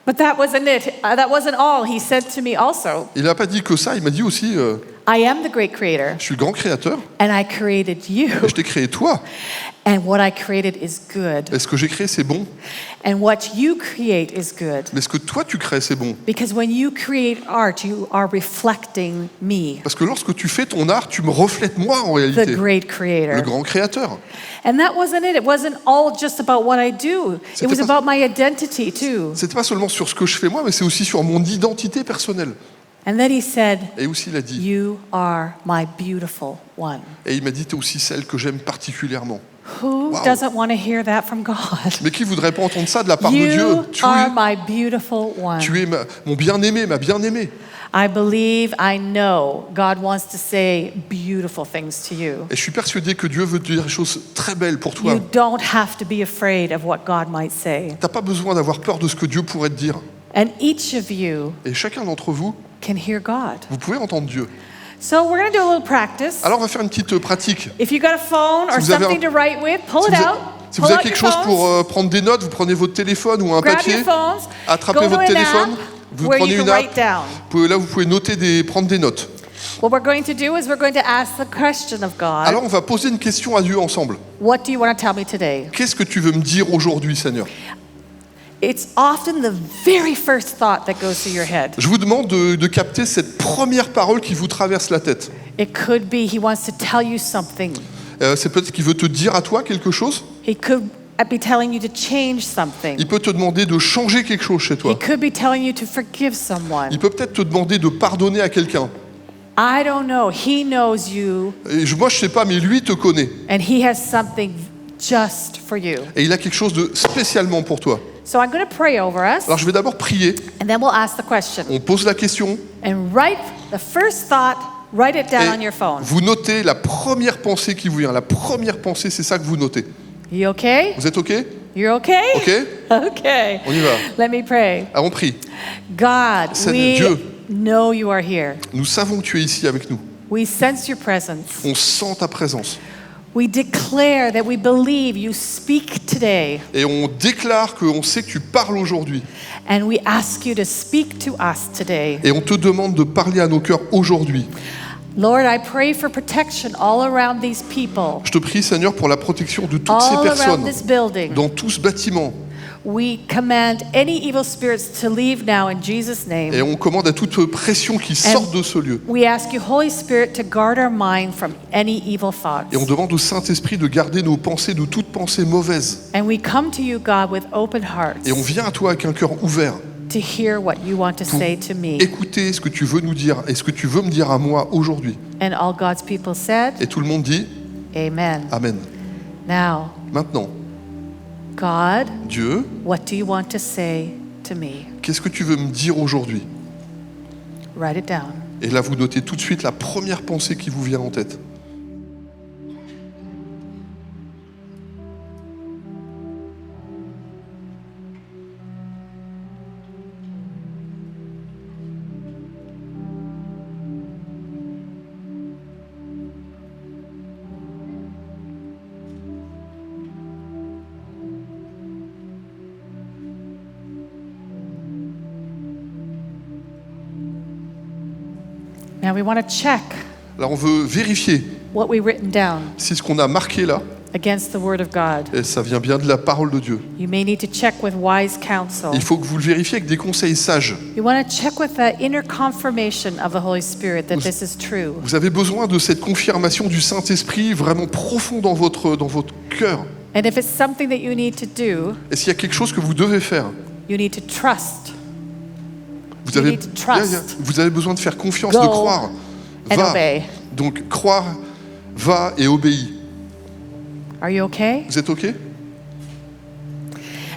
But that wasn't it. That wasn't all. He said to me also,
Il n'a pas dit que ça, il m'a dit aussi
I am the great creator,
je suis le grand créateur
and I created you.
et je t'ai créé toi.
And what I created is good.
Et ce que j'ai créé, c'est bon.
And what you create is good.
Mais ce que toi, tu crées, c'est bon.
Because when you create art, you are reflecting me,
Parce que lorsque tu fais ton art, tu me reflètes moi, en
the
réalité.
great
Le
creator.
grand créateur.
And that wasn't it. It wasn't all just about what I do. It was
C'était pas-
about my identity too.
C'était pas seulement sur ce que je fais moi, mais c'est aussi sur mon identité personnelle.
And then he said,
Et aussi, il a dit,
you are my beautiful one.
et il m'a dit, t'es aussi celle que j'aime particulièrement.
Who
Wow.
doesn't want to hear that from God?
Mais qui voudrait pas entendre ça de la part de Dieu?
You are my beautiful one.
Tu es mon bien-aimé, ma bien-aimée.
I believe, I know God wants to say beautiful things to you.
Et je suis persuadé que Dieu veut te dire des choses très belles pour toi.
You don't have to be afraid of what God might say.
T'as pas besoin d'avoir peur de ce que Dieu pourrait te dire.
And each of you
Et chacun d'entre vous,
can hear God.
vous pouvez entendre Dieu.
So we're going to do a little practice.
Alors on va faire une petite pratique.
If you got a phone or
Si vous avez
something
un-
to write with, pull
Si
it
vous
out.
avez, si vous
Pull
avez
out
quelque
your
chose
phones.
pour prendre des notes, vous prenez votre téléphone ou un
Grab
papier,
your phones.
attrapez
Go to
votre
an
téléphone,
app
vous
where
prenez
you
une
can
app,
write down.
là vous pouvez prendre des notes.
What we're going to do is we're going to ask the question of God.
Alors on va poser une question à Dieu ensemble.
What do you want to tell me today?
Qu'est-ce que tu veux me dire aujourd'hui, Seigneur?
It's often the very first thought that goes through your head.
Je vous demande de capter cette première parole qui vous traverse la tête.
It could be he wants to tell you something.
C'est peut-être qu'il veut te dire à toi quelque chose.
He could be telling you to change something.
Il peut te demander de changer quelque chose chez
He
toi.
could be telling you to forgive someone.
Il peut peut-être te demander de pardonner à quelqu'un.
I don't know. He knows you
Et moi, je sais pas, mais lui te connaît.
and he has something just for you.
Et il a quelque chose de spécialement pour toi.
So I'm going to pray over us
Alors, je vais d'abord prier.
and then we'll ask the question.
On pose la question.
And write the first thought, write it down on
Et
your phone.
vous notez la première pensée qui vous vient. La première pensée, c'est ça que vous notez.
You okay?
Vous êtes OK?
You're okay?
OK?
Okay.
On y va.
Let me pray.
Alors, on prie.
God,
Seigneur
we
Dieu.
know you are here.
Nous savons que tu es ici avec nous.
We sense your presence.
On sent ta présence.
We declare that we believe you speak today,
Et on déclare qu'on sait que tu parles aujourd'hui.
and we ask you to speak to us today.
Et on te demande de parler à nos cœurs aujourd'hui.
Lord, I pray for protection all around these people,
Je te prie, Seigneur, pour la protection de toutes ces
all around
personnes
this building.
dans tout ce bâtiment.
We command any evil spirits to leave now in Jesus'
Et
name.
on commande à toute pression qui sorte de ce lieu.
We ask you, Holy Spirit, to guard our mind from any evil thoughts.
Et on demande au Saint-Esprit de garder nos pensées de toute pensée mauvaise.
And we come to you, God, with open hearts
Et on vient à toi avec un cœur ouvert
to hear what you want to
pour
say to me.
écouter ce que tu veux nous dire et ce que tu veux me dire à moi aujourd'hui.
And all God's people said,
Et tout le monde dit
Amen.
Amen.
Now,
Maintenant,
God,
Dieu,
what do you want to say to me?
qu'est-ce que tu veux me dire aujourd'hui?
Write it down.
Et là, vous notez tout de suite la première pensée qui vous vient en tête.
Now we want to check
Alors, on veut vérifier
what we've written down
si ce qu'on a marqué là,
against the Word of God.
et ça vient bien de la parole de Dieu.
You may need to check with wise counsel.
Il faut que vous le vérifiez avec des conseils sages.
You want to check with the inner confirmation of the Holy Spirit that this is true.
Vous avez besoin de cette confirmation du Saint-Esprit vraiment profond dans votre cœur.
And if it's something that you need to do,
Et s'il y a quelque chose que vous devez faire,
you need to trust.
vous
You
avez,
need to trust.
vous avez besoin de faire confiance,
Go
de croire.
and
Va.
obey.
Donc, croire, va et obéis.
Are you okay?
Vous êtes OK?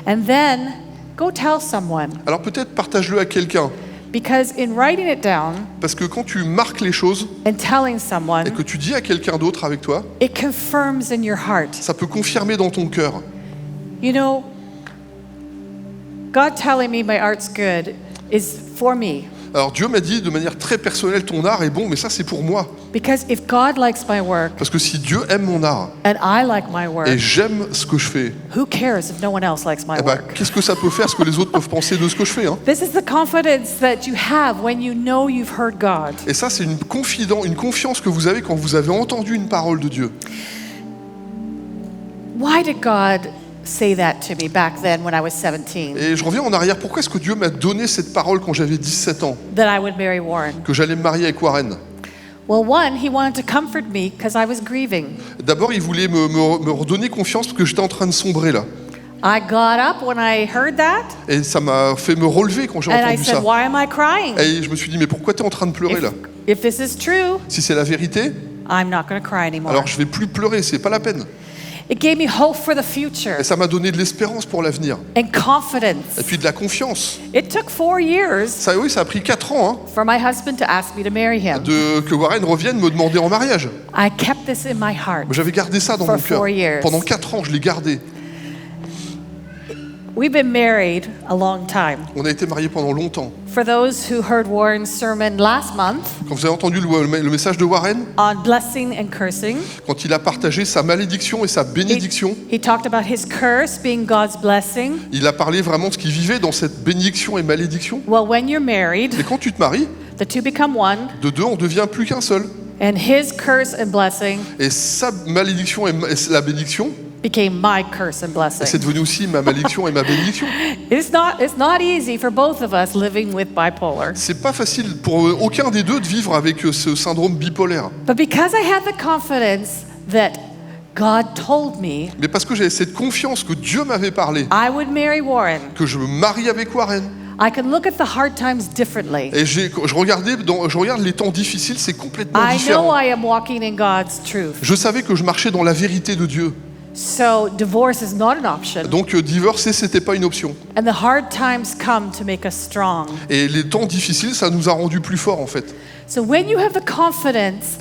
And then go tell someone.
Alors peut-être partage-le à quelqu'un.
Because in writing it down
Parce que quand tu marques les choses
and telling
et
someone,
que tu dis à quelqu'un d'autre avec toi,
it confirms in your heart.
ça peut confirmer dans ton cœur.
You know, God telling me my art's good is for me.
Alors Dieu m'a dit de manière très personnelle, ton art est bon, mais ça c'est pour moi.
Because if God likes my work
Parce que si Dieu aime mon art
and I like my work,
et j'aime ce que je fais,
who cares if no one else likes my
eh ben,
work?
qu'est-ce que ça peut faire, ce que les autres peuvent penser de ce que je fais, hein?
This is the confidence that you have when you know you've heard God.
Et ça c'est une confiance que vous avez quand vous avez entendu une parole de Dieu.
Why did God say that to me back then when I was 17?
Et je reviens en arrière. Pourquoi est-ce que Dieu m'a donné cette parole quand j'avais 17 ans,
That I would marry Warren?
que j'allais me marier avec Warren?
Well, one, he wanted to comfort me because I was grieving.
D'abord, il voulait me redonner confiance parce que j'étais en train de sombrer là.
I got up when I heard that,
Et ça m'a fait me relever quand j'ai
and I
entendu
said,
ça.
why am I crying?
Et je me suis dit, mais pourquoi tu es en train de pleurer là?
If this is true,
Si c'est la vérité,
I'm not going to cry anymore.
alors je vais plus pleurer, c'est pas la peine.
It gave me hope for the future
Et ça m'a donné de l'espérance pour l'avenir.
and confidence.
Et puis de la confiance.
It took 4 years
Ça, oui, ça a pris 4 ans
for my husband to ask me to marry him.
que Warren revienne me demander en mariage.
I kept this in my heart.
J'avais gardé ça dans
For
mon cœur.
4 years.
Pendant 4 ans, je l'ai gardé.
We've been married a long time.
On a été mariés pendant longtemps.
For those who heard Warren's sermon last month
Quand vous avez entendu le message de Warren,
on blessing and cursing,
quand il a partagé sa malédiction et sa bénédiction,
he talked about his curse being God's blessing.
il a parlé vraiment de ce qu'il vivait dans cette bénédiction et malédiction.
Well, when you're married,
Et quand tu te maries,
the two become one,
de deux, on devient plus qu'un seul.
and his curse and blessing
Et sa malédiction et la bénédiction,
became my curse and
c'est
blessing.
devenu aussi ma malédiction et ma bénédiction.
It's not easy for both of us living with bipolar.
C'est pas facile pour aucun des deux de vivre avec ce syndrome bipolaire.
But because I had the confidence that God told me
Mais parce que j'avais cette confiance que Dieu m'avait parlé,
I would marry Warren,
que je me marie avec Warren.
I could look at the hard times differently.
Et je regarde les temps difficiles, c'est complètement
I know
différent.
I am walking in God's truth.
Je savais que je marchais dans la vérité de Dieu.
So divorce is not an option.
Donc divorcer, c'était pas une option.
And the hard times come to make us strong.
Et les temps difficiles, ça nous a rendus plus forts en fait.
So when you have the confidence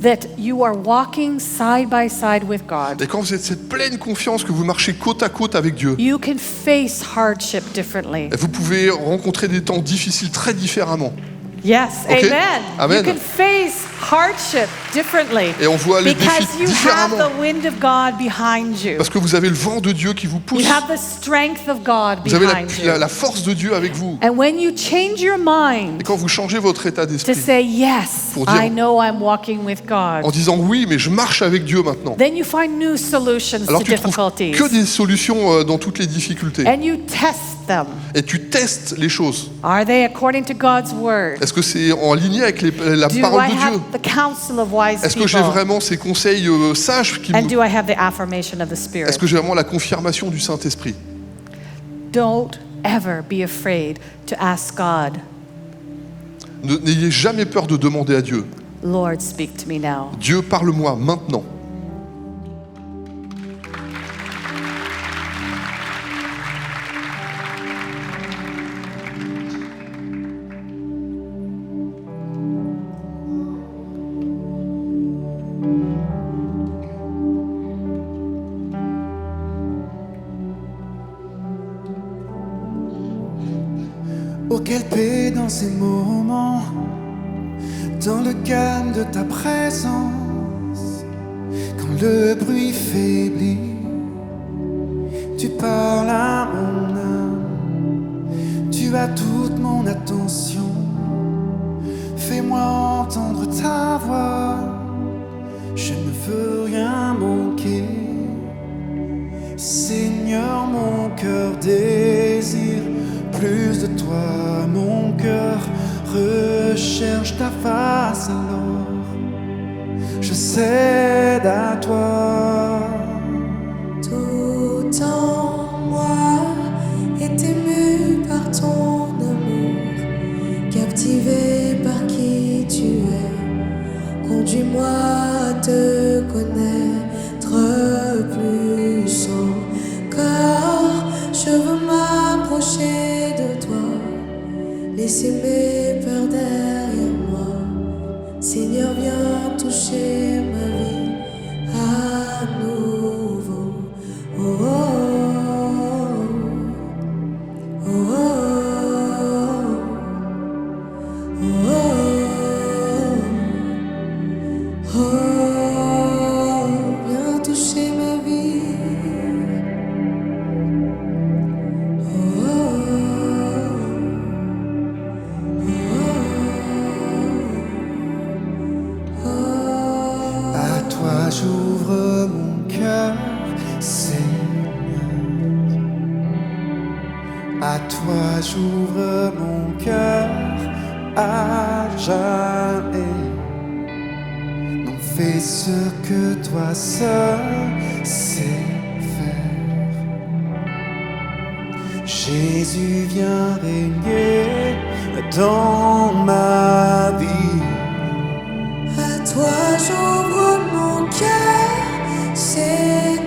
that you are walking side by side with God,
Et quand vous avez cette pleine confiance que vous marchez côte à côte avec Dieu,
you can face hardship differently.
vous pouvez rencontrer des temps difficiles très différemment.
Yes,
Ok.
amen.
Amen.
You can face hardship differently
Et on voit les
because
défis
you have
différemment.
the wind of God behind you.
Parce que vous avez le vent de Dieu qui vous pousse.
You have the strength of God
Vous avez
behind you.
la force de Dieu avec vous.
And when you change your
Et
mind
quand vous changez votre état
to
d'esprit
say, yes,
Pour dire-
I know I'm walking with
en
God,
disant oui, mais je marche avec Dieu maintenant.
then you find new solutions
Alors
to
tu trouves
difficulties.
que des solutions dans toutes les difficultés.
And you test them.
Et tu testes les choses.
Are they according to God's word?
Est-ce que c'est en ligne avec la
Do
parole
I
de Dieu?
have the counsel of wise
Est-ce que j'ai
people?
vraiment ces conseils sages
And do I have the affirmation of the Spirit?
Est-ce que j'ai vraiment la confirmation du Saint-Esprit?
Don't ever be afraid to ask God,
N'ayez jamais peur de demander à Dieu.
Lord, speak to me now.
Dieu, parle-moi maintenant.
Oh, quelle paix dans ces moments, dans le calme de ta présence, quand le bruit faiblit, tu parles à mon âme, tu as toute mon attention, fais-moi entendre ta voix, je ne veux rien manquer. Seigneur, mon cœur désire plus de toi, mon cœur recherche ta face, alors je cède à toi.
Tout en moi est ému par ton amour, captivé par qui tu es. Conduis-moi à te connaître plus encore. Je veux m'approcher de toi, laisser mes peurs derrière moi. Seigneur, viens toucher ma vie à nouveau. Oh, oh, oh, oh, oh, oh, oh, viens toucher ma vie.
À toi j'ouvre mon cœur, Seigneur. À toi j'ouvre mon cœur à jamais. Non, fais ce que toi seul sais faire. Jésus, viens régner dans ma vie.
À toi j'ouvre mon cœur, Seigneur.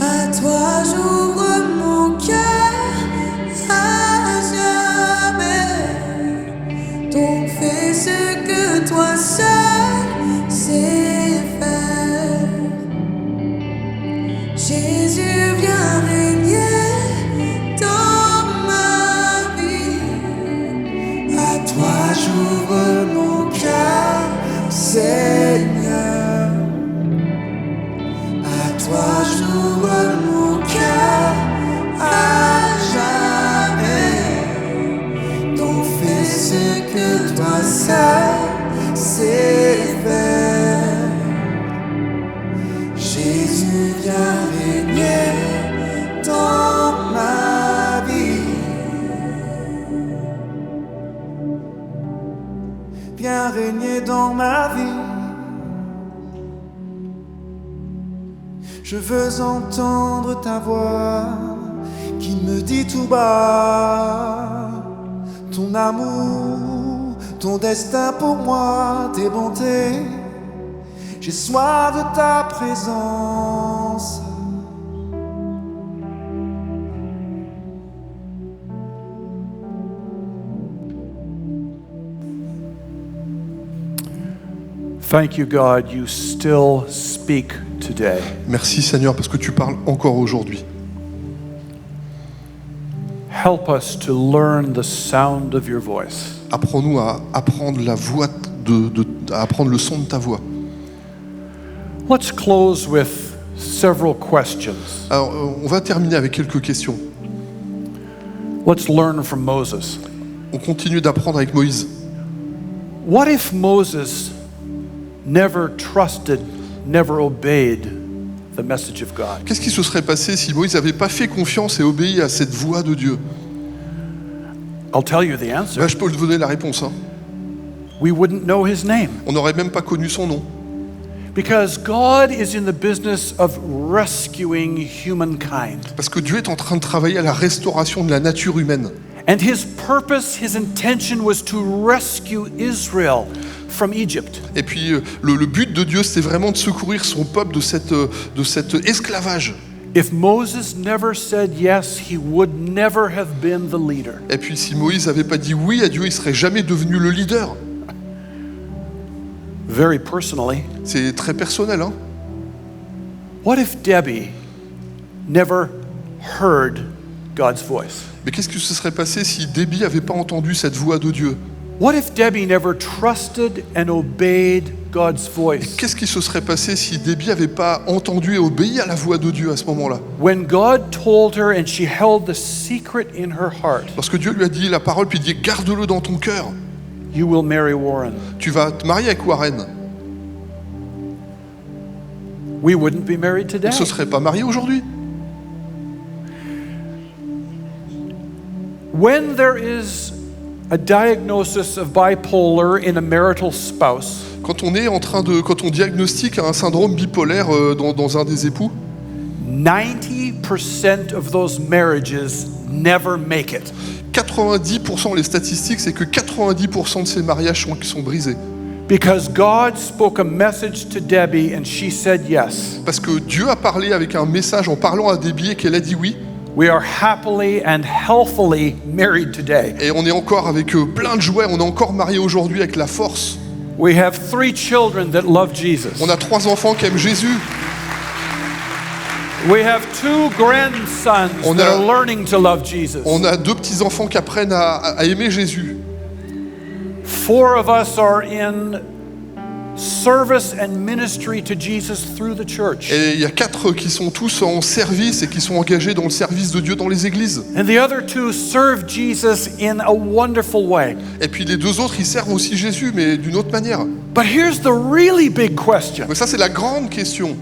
À toi j'ouvre mon cœur à jamais. Donc fais ce que toi seul sais faire. Jésus, viens régner dans ma vie.
À toi j'ouvre mon cœur, Seigneur. À toi j'ouvre mon cœur à jamais. Donc fais ce que toi seul sais faire. Jésus, viens régner dans ma vie. Viens régner dans ma vie. Je veux entendre ta voix qui me dit tout bas ton amour, ton destin pour moi, tes bontés. J'ai soif de ta présence.
Thank you, God, you still speak today.
Merci Seigneur parce que tu parles encore aujourd'hui.
Help us to learn the sound of your voice.
Apprends-nous à apprendre la voix à apprendre le son de ta voix.
Let's close with several questions.
Alors, on va terminer avec quelques questions.
Let's learn from Moses.
On continue d'apprendre avec Moïse.
What if Moses never trusted, never obeyed the message of God?
Qu'est-ce qui se serait passé si Moïse n'avait pas fait confiance et obéi à cette voix de Dieu?
I'll tell you the answer.
Ben, je peux te donner la réponse. Hein.
We wouldn't know his name.
On n'aurait même pas connu son nom.
Because God is in the business of rescuing humankind.
Parce que Dieu est en train de travailler à la restauration de la nature humaine.
And his purpose, his intention was to rescue Israel from Egypt.
Et puis le but de Dieu, c'était vraiment de secourir son peuple de cet esclavage.
If Moses never said yes, he would never have been the leader.
Et puis si Moïse n'avait pas dit oui à Dieu, il serait jamais devenu le leader.
Very personally,
C'est très personnel, hein.
what if Debbie never heard God's voice?
Mais qu'est-ce qui se serait passé si Déby n'avait pas entendu cette voix de Dieu?
What if Debbie never trusted and obeyed God's voice?
Qu'est-ce qui se serait passé si Déby n'avait pas entendu et obéi à la voix de Dieu à ce moment-là?
When God told her and she held the secret in her heart,
Lorsque Dieu lui a dit la parole, puis il dit garde-le dans ton cœur.
you will marry Warren.
Tu vas te marier avec Warren.
We wouldn't be married
On
today.
ne se serait pas marié aujourd'hui.
When there is a diagnosis of bipolar in a marital spouse,
Quand on diagnostique un syndrome bipolaire dans un des époux,
90% of those marriages never make it.
90%, les statistiques, c'est que 90% de ces mariages sont brisés.
Because God spoke a message to Debbie and she said yes.
Parce que Dieu a parlé avec un message en parlant à Déby et qu'elle a dit oui.
We are happily and healthily married today.
Et on est encore avec plein de joie, on est encore mariés aujourd'hui avec la force.
We have 3 children that love Jesus.
On a 3 enfants qui aiment Jésus.
We have 2 grandsons
On
that
a-
are learning to love Jesus.
On a 2 petits-enfants qui apprennent à aimer Jésus.
4 of us are in service and ministry to Jesus through the church.
Et il y a 4 qui sont tous en service et qui sont engagés dans le service de Dieu dans les églises.
And the other 2 serve Jesus in a wonderful way.
Et puis les 2 autres, ils servent aussi Jésus, mais d'une autre manière.
But here's the really big question.
Mais ça, c'est la grande question.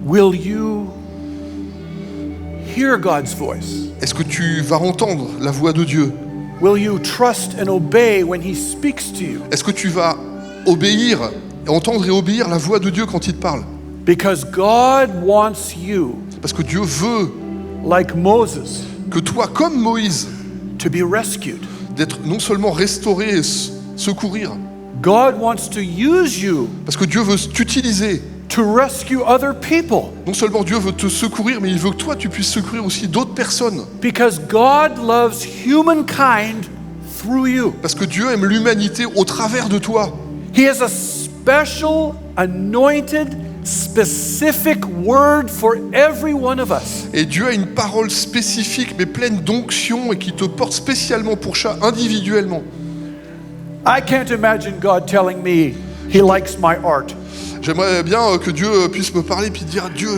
will you hear God's voice?
Est-ce que tu vas entendre la voix de Dieu?
Will you trust and obey when He speaks to you?
Est-ce que tu vas obéir, entendre et obéir la voix de Dieu quand il te parle?
Because God wants you,
Parce que Dieu veut
like Moses,
que toi, comme Moïse,
to be rescued.
d'être non seulement restauré et secourir,
God wants to use you
parce que Dieu veut t'utiliser.
to rescue other people.
Non seulement Dieu veut te secourir, mais il veut que toi, tu puisses secourir aussi d'autres personnes.
Because God loves humankind through you.
Parce que Dieu aime l'humanité au travers de toi.
He has a special, anointed, specific word for every one of us.
Et Dieu a une parole spécifique, mais pleine d'onction, et qui te porte spécialement pour chaque individuellement.
I can't imagine God telling me He likes my art.
J'aimerais bien que Dieu puisse me parler puis dire Dieu,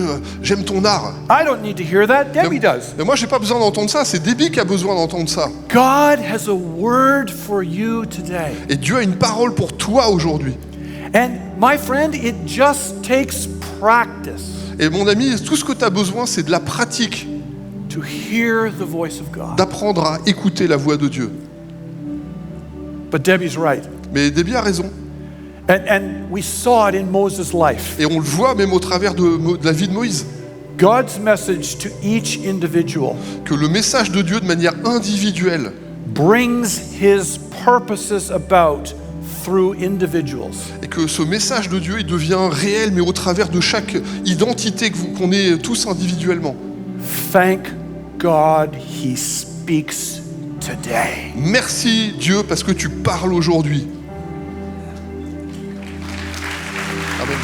j'aime ton art.
I don't need to hear that. Debbie does.
Mais moi, j'ai pas besoin d'entendre ça. C'est Debbie qui a besoin d'entendre ça.
God has a word for you today.
Et Dieu a une parole pour toi aujourd'hui.
And my friend, it just takes practice
Et mon ami, tout ce que tu as besoin, c'est de la pratique,
to hear the voice of God.
d'apprendre à écouter la voix de Dieu.
But Debbie's right.
Mais Debbie a raison.
And we saw it in Moses' life.
Et on le voit même au travers de la vie de Moïse.
God's message to each individual
Que le message de Dieu, de manière individuelle,
brings His purposes about through individuals.
et que ce message de Dieu, il devient réel, mais au travers de chaque identité qu'on est tous individuellement.
Thank God He speaks today.
Merci Dieu parce que tu parles aujourd'hui. Amen.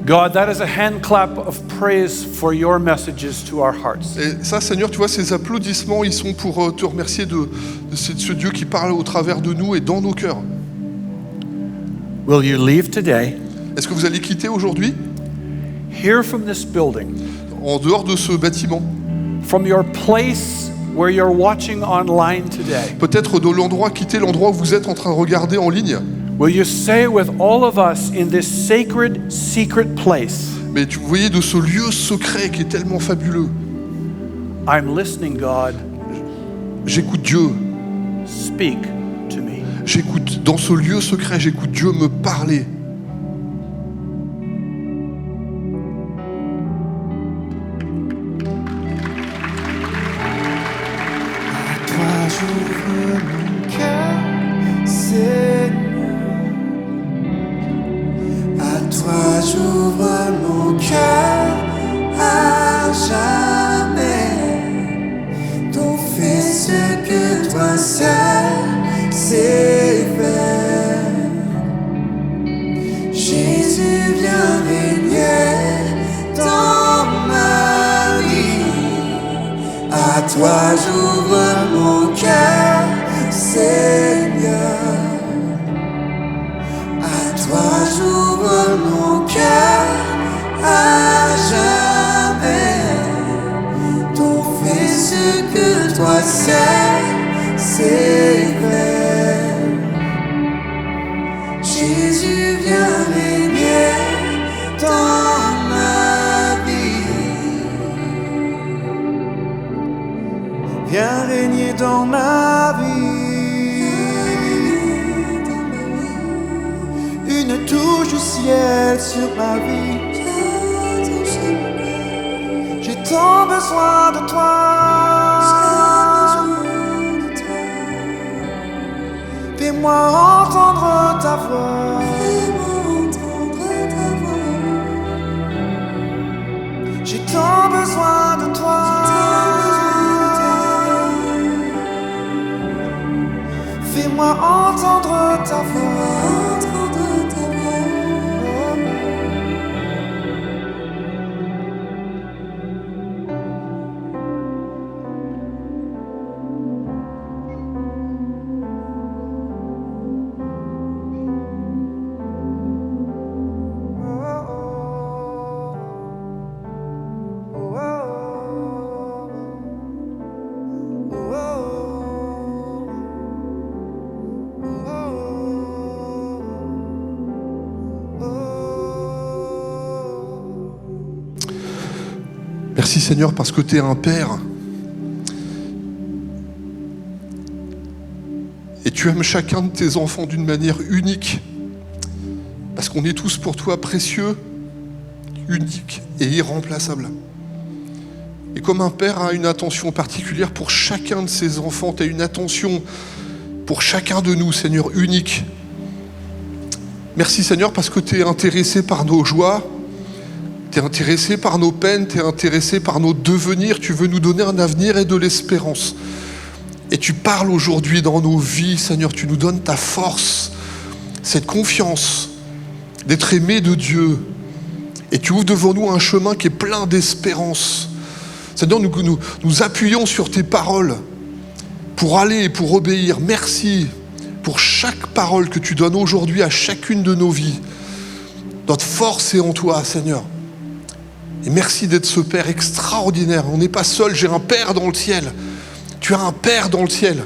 God, that is a hand clap of praise for your messages to our hearts.
Et ça, Seigneur, tu vois, ces applaudissements, ils sont pour te remercier de ce Dieu qui parle au travers de nous et dans nos cœurs.
Will you leave today,
Est-ce que vous allez quitter aujourd'hui,
here from this building,
en dehors de ce bâtiment,
from your place where you're watching online today?
peut-être de l'endroit, quitter l'endroit où vous êtes en train de regarder en ligne,
Will you say with all of us in this sacred, secret place,
mais vous voyez de ce lieu secret qui est tellement fabuleux.
I'm listening, God,
J'écoute Dieu,
speak to me.
j'écoute dans ce lieu secret, j'écoute Dieu me parler.
Toi j'ouvre mon cœur, Seigneur. À toi j'ouvre mon cœur à jamais. Donc fais ce que toi seul sais faire. Jésus viens régner dans ma vie. À toi j'ouvre mon cœur, Seigneur. À toi j'ouvre mon cœur à jamais. Donc fais ce que toi seul sais faire. Jésus viens régner dans ma vie. Viens régner dans ma vie. Une touche du ciel sur ma vie. J'ai tant besoin de toi. Fais-moi entendre ta voix. J'ai tant besoin de toi. Fais-moi entendre ta voix.
Merci Seigneur parce que tu es un Père. Et tu aimes chacun de tes enfants d'une manière unique. Parce qu'on est tous pour toi précieux, uniques et irremplaçables. Et comme un père a une attention particulière pour chacun de ses enfants, tu as une attention pour chacun de nous, Seigneur, unique. Merci Seigneur parce que tu es intéressé par nos joies, tu es intéressé par nos peines, tu es intéressé par nos devenirs, tu veux nous donner un avenir et de l'espérance. Et tu parles aujourd'hui dans nos vies, Seigneur, tu nous donnes ta force, cette confiance d'être aimé de Dieu. Et tu ouvres devant nous un chemin qui est plein d'espérance. Seigneur, nous appuyons sur tes paroles pour aller et pour obéir. Merci pour chaque parole que tu donnes aujourd'hui à chacune de nos vies. Notre force est en toi, Seigneur. Et merci d'être ce Père extraordinaire. On n'est pas seul, j'ai un Père dans le ciel. Tu as un Père dans le ciel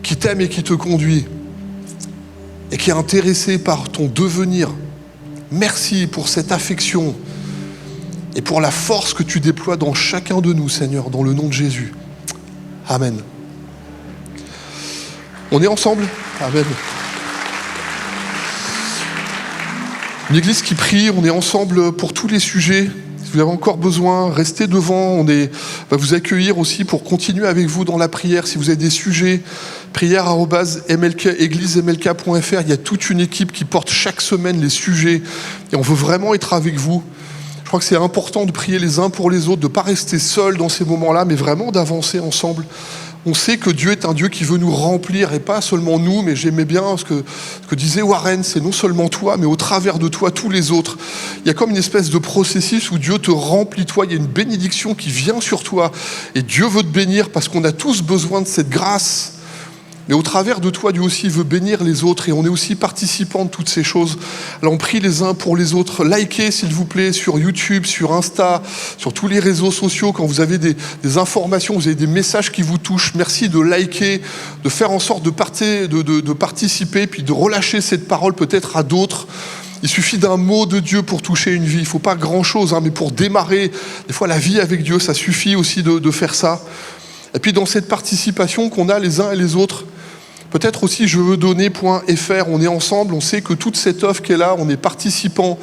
qui t'aime et qui te conduit et qui est intéressé par ton devenir. Merci pour cette affection et pour la force que tu déploies dans chacun de nous, Seigneur, dans le nom de Jésus. Amen. On est ensemble? Amen. Une église qui prie, on est ensemble pour tous les sujets. Si vous avez encore besoin, restez devant. On va vous accueillir aussi pour continuer avec vous dans la prière. Si vous avez des sujets, prière@églisemlk.fr. Il y a toute une équipe qui porte chaque semaine les sujets. Et on veut vraiment être avec vous. Je crois que c'est important de prier les uns pour les autres, de ne pas rester seul dans ces moments-là, mais vraiment d'avancer ensemble. On sait que Dieu est un Dieu qui veut nous remplir, et pas seulement nous, mais j'aimais bien ce que disait Warren, c'est non seulement toi, mais au travers de toi, tous les autres. Il y a comme une espèce de processus où Dieu te remplit, toi, il y a une bénédiction qui vient sur toi, et Dieu veut te bénir parce qu'on a tous besoin de cette grâce. Mais au travers de toi, Dieu aussi veut bénir les autres, et on est aussi participants de toutes ces choses. Alors on prie les uns pour les autres. Likez, s'il vous plaît, sur YouTube, sur Insta, sur tous les réseaux sociaux. Quand vous avez des informations, vous avez des messages qui vous touchent, merci de liker, de faire en sorte de participer, puis de relâcher cette parole peut-être à d'autres. Il suffit d'un mot de Dieu pour toucher une vie. Il ne faut pas grand-chose, mais pour démarrer, des fois la vie avec Dieu, ça suffit aussi de faire ça. Et puis dans cette participation qu'on a les uns et les autres, peut-être aussi je veux donner.fr, on est ensemble, on sait que toute cette offre qui est là, on est participants.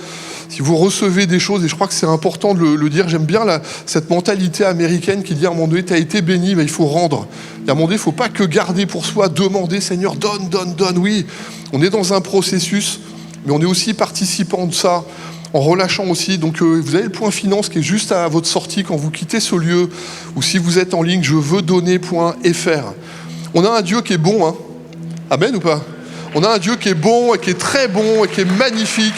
Si vous recevez des choses, et je crois que c'est important de le dire, j'aime bien cette mentalité américaine qui dit à un moment donné, tu as été béni, mais il faut rendre. Et à un moment donné, il ne faut pas que garder pour soi, demander, Seigneur, donne. Oui, on est dans un processus, mais on est aussi participants de ça, en relâchant aussi. Donc vous avez le point finance qui est juste à votre sortie quand vous quittez ce lieu, ou si vous êtes en ligne, je veux donner.fr. On a un Dieu qui est bon, hein. Amen ou pas? On a un Dieu qui est bon, et qui est très bon, et qui est magnifique.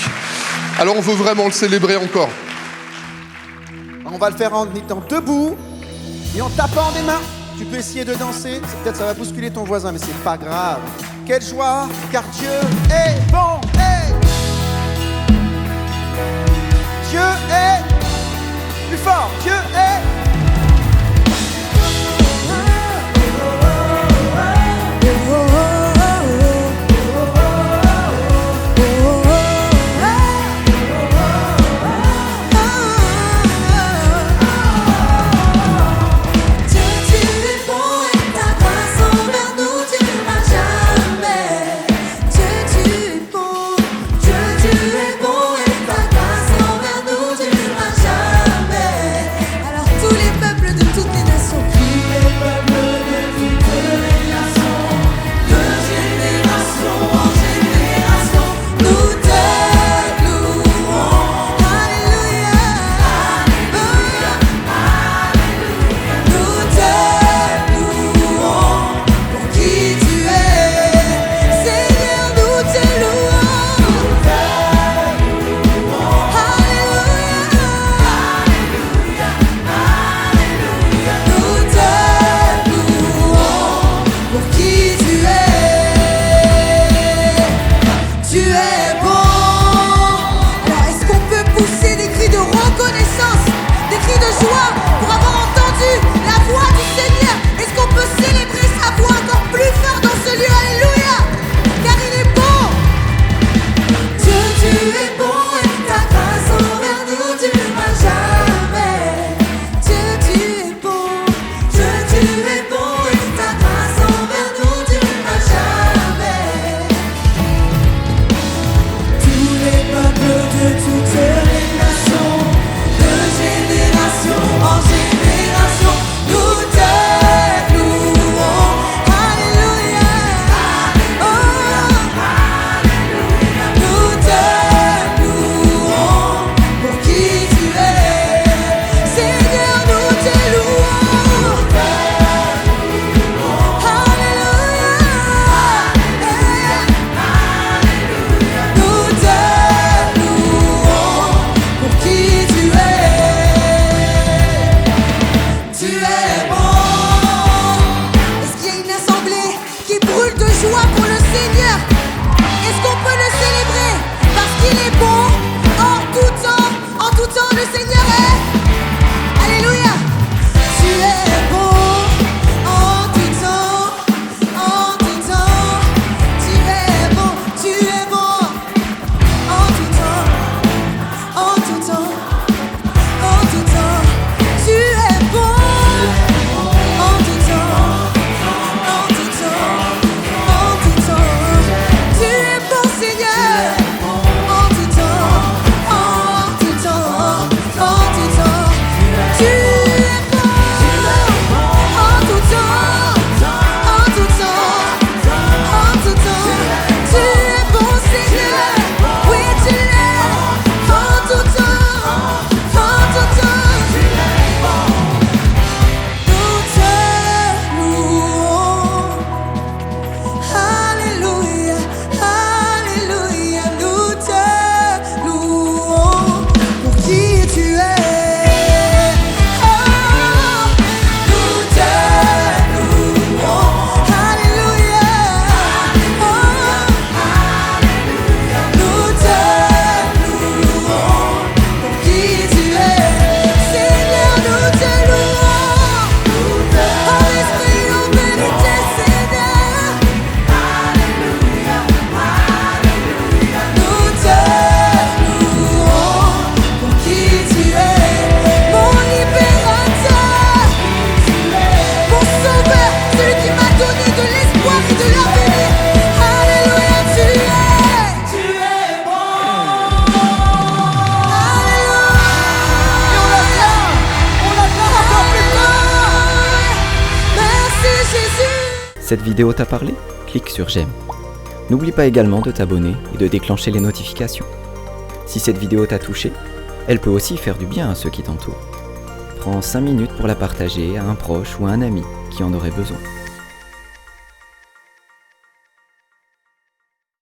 Alors on veut vraiment le célébrer encore.
On va le faire en étant debout et en tapant des mains. Tu peux essayer de danser, peut-être ça va bousculer ton voisin, mais c'est pas grave. Quelle joie, car Dieu est bon. Hey! Dieu est plus fort. Dieu est.
Alors
Cette vidéo t'a parlé ? Clique sur j'aime. N'oublie pas également de t'abonner et de déclencher les notifications. Si cette vidéo t'a touché, elle peut aussi faire du bien à ceux qui t'entourent. Prends 5 minutes pour la partager à un proche ou à un ami qui en aurait besoin.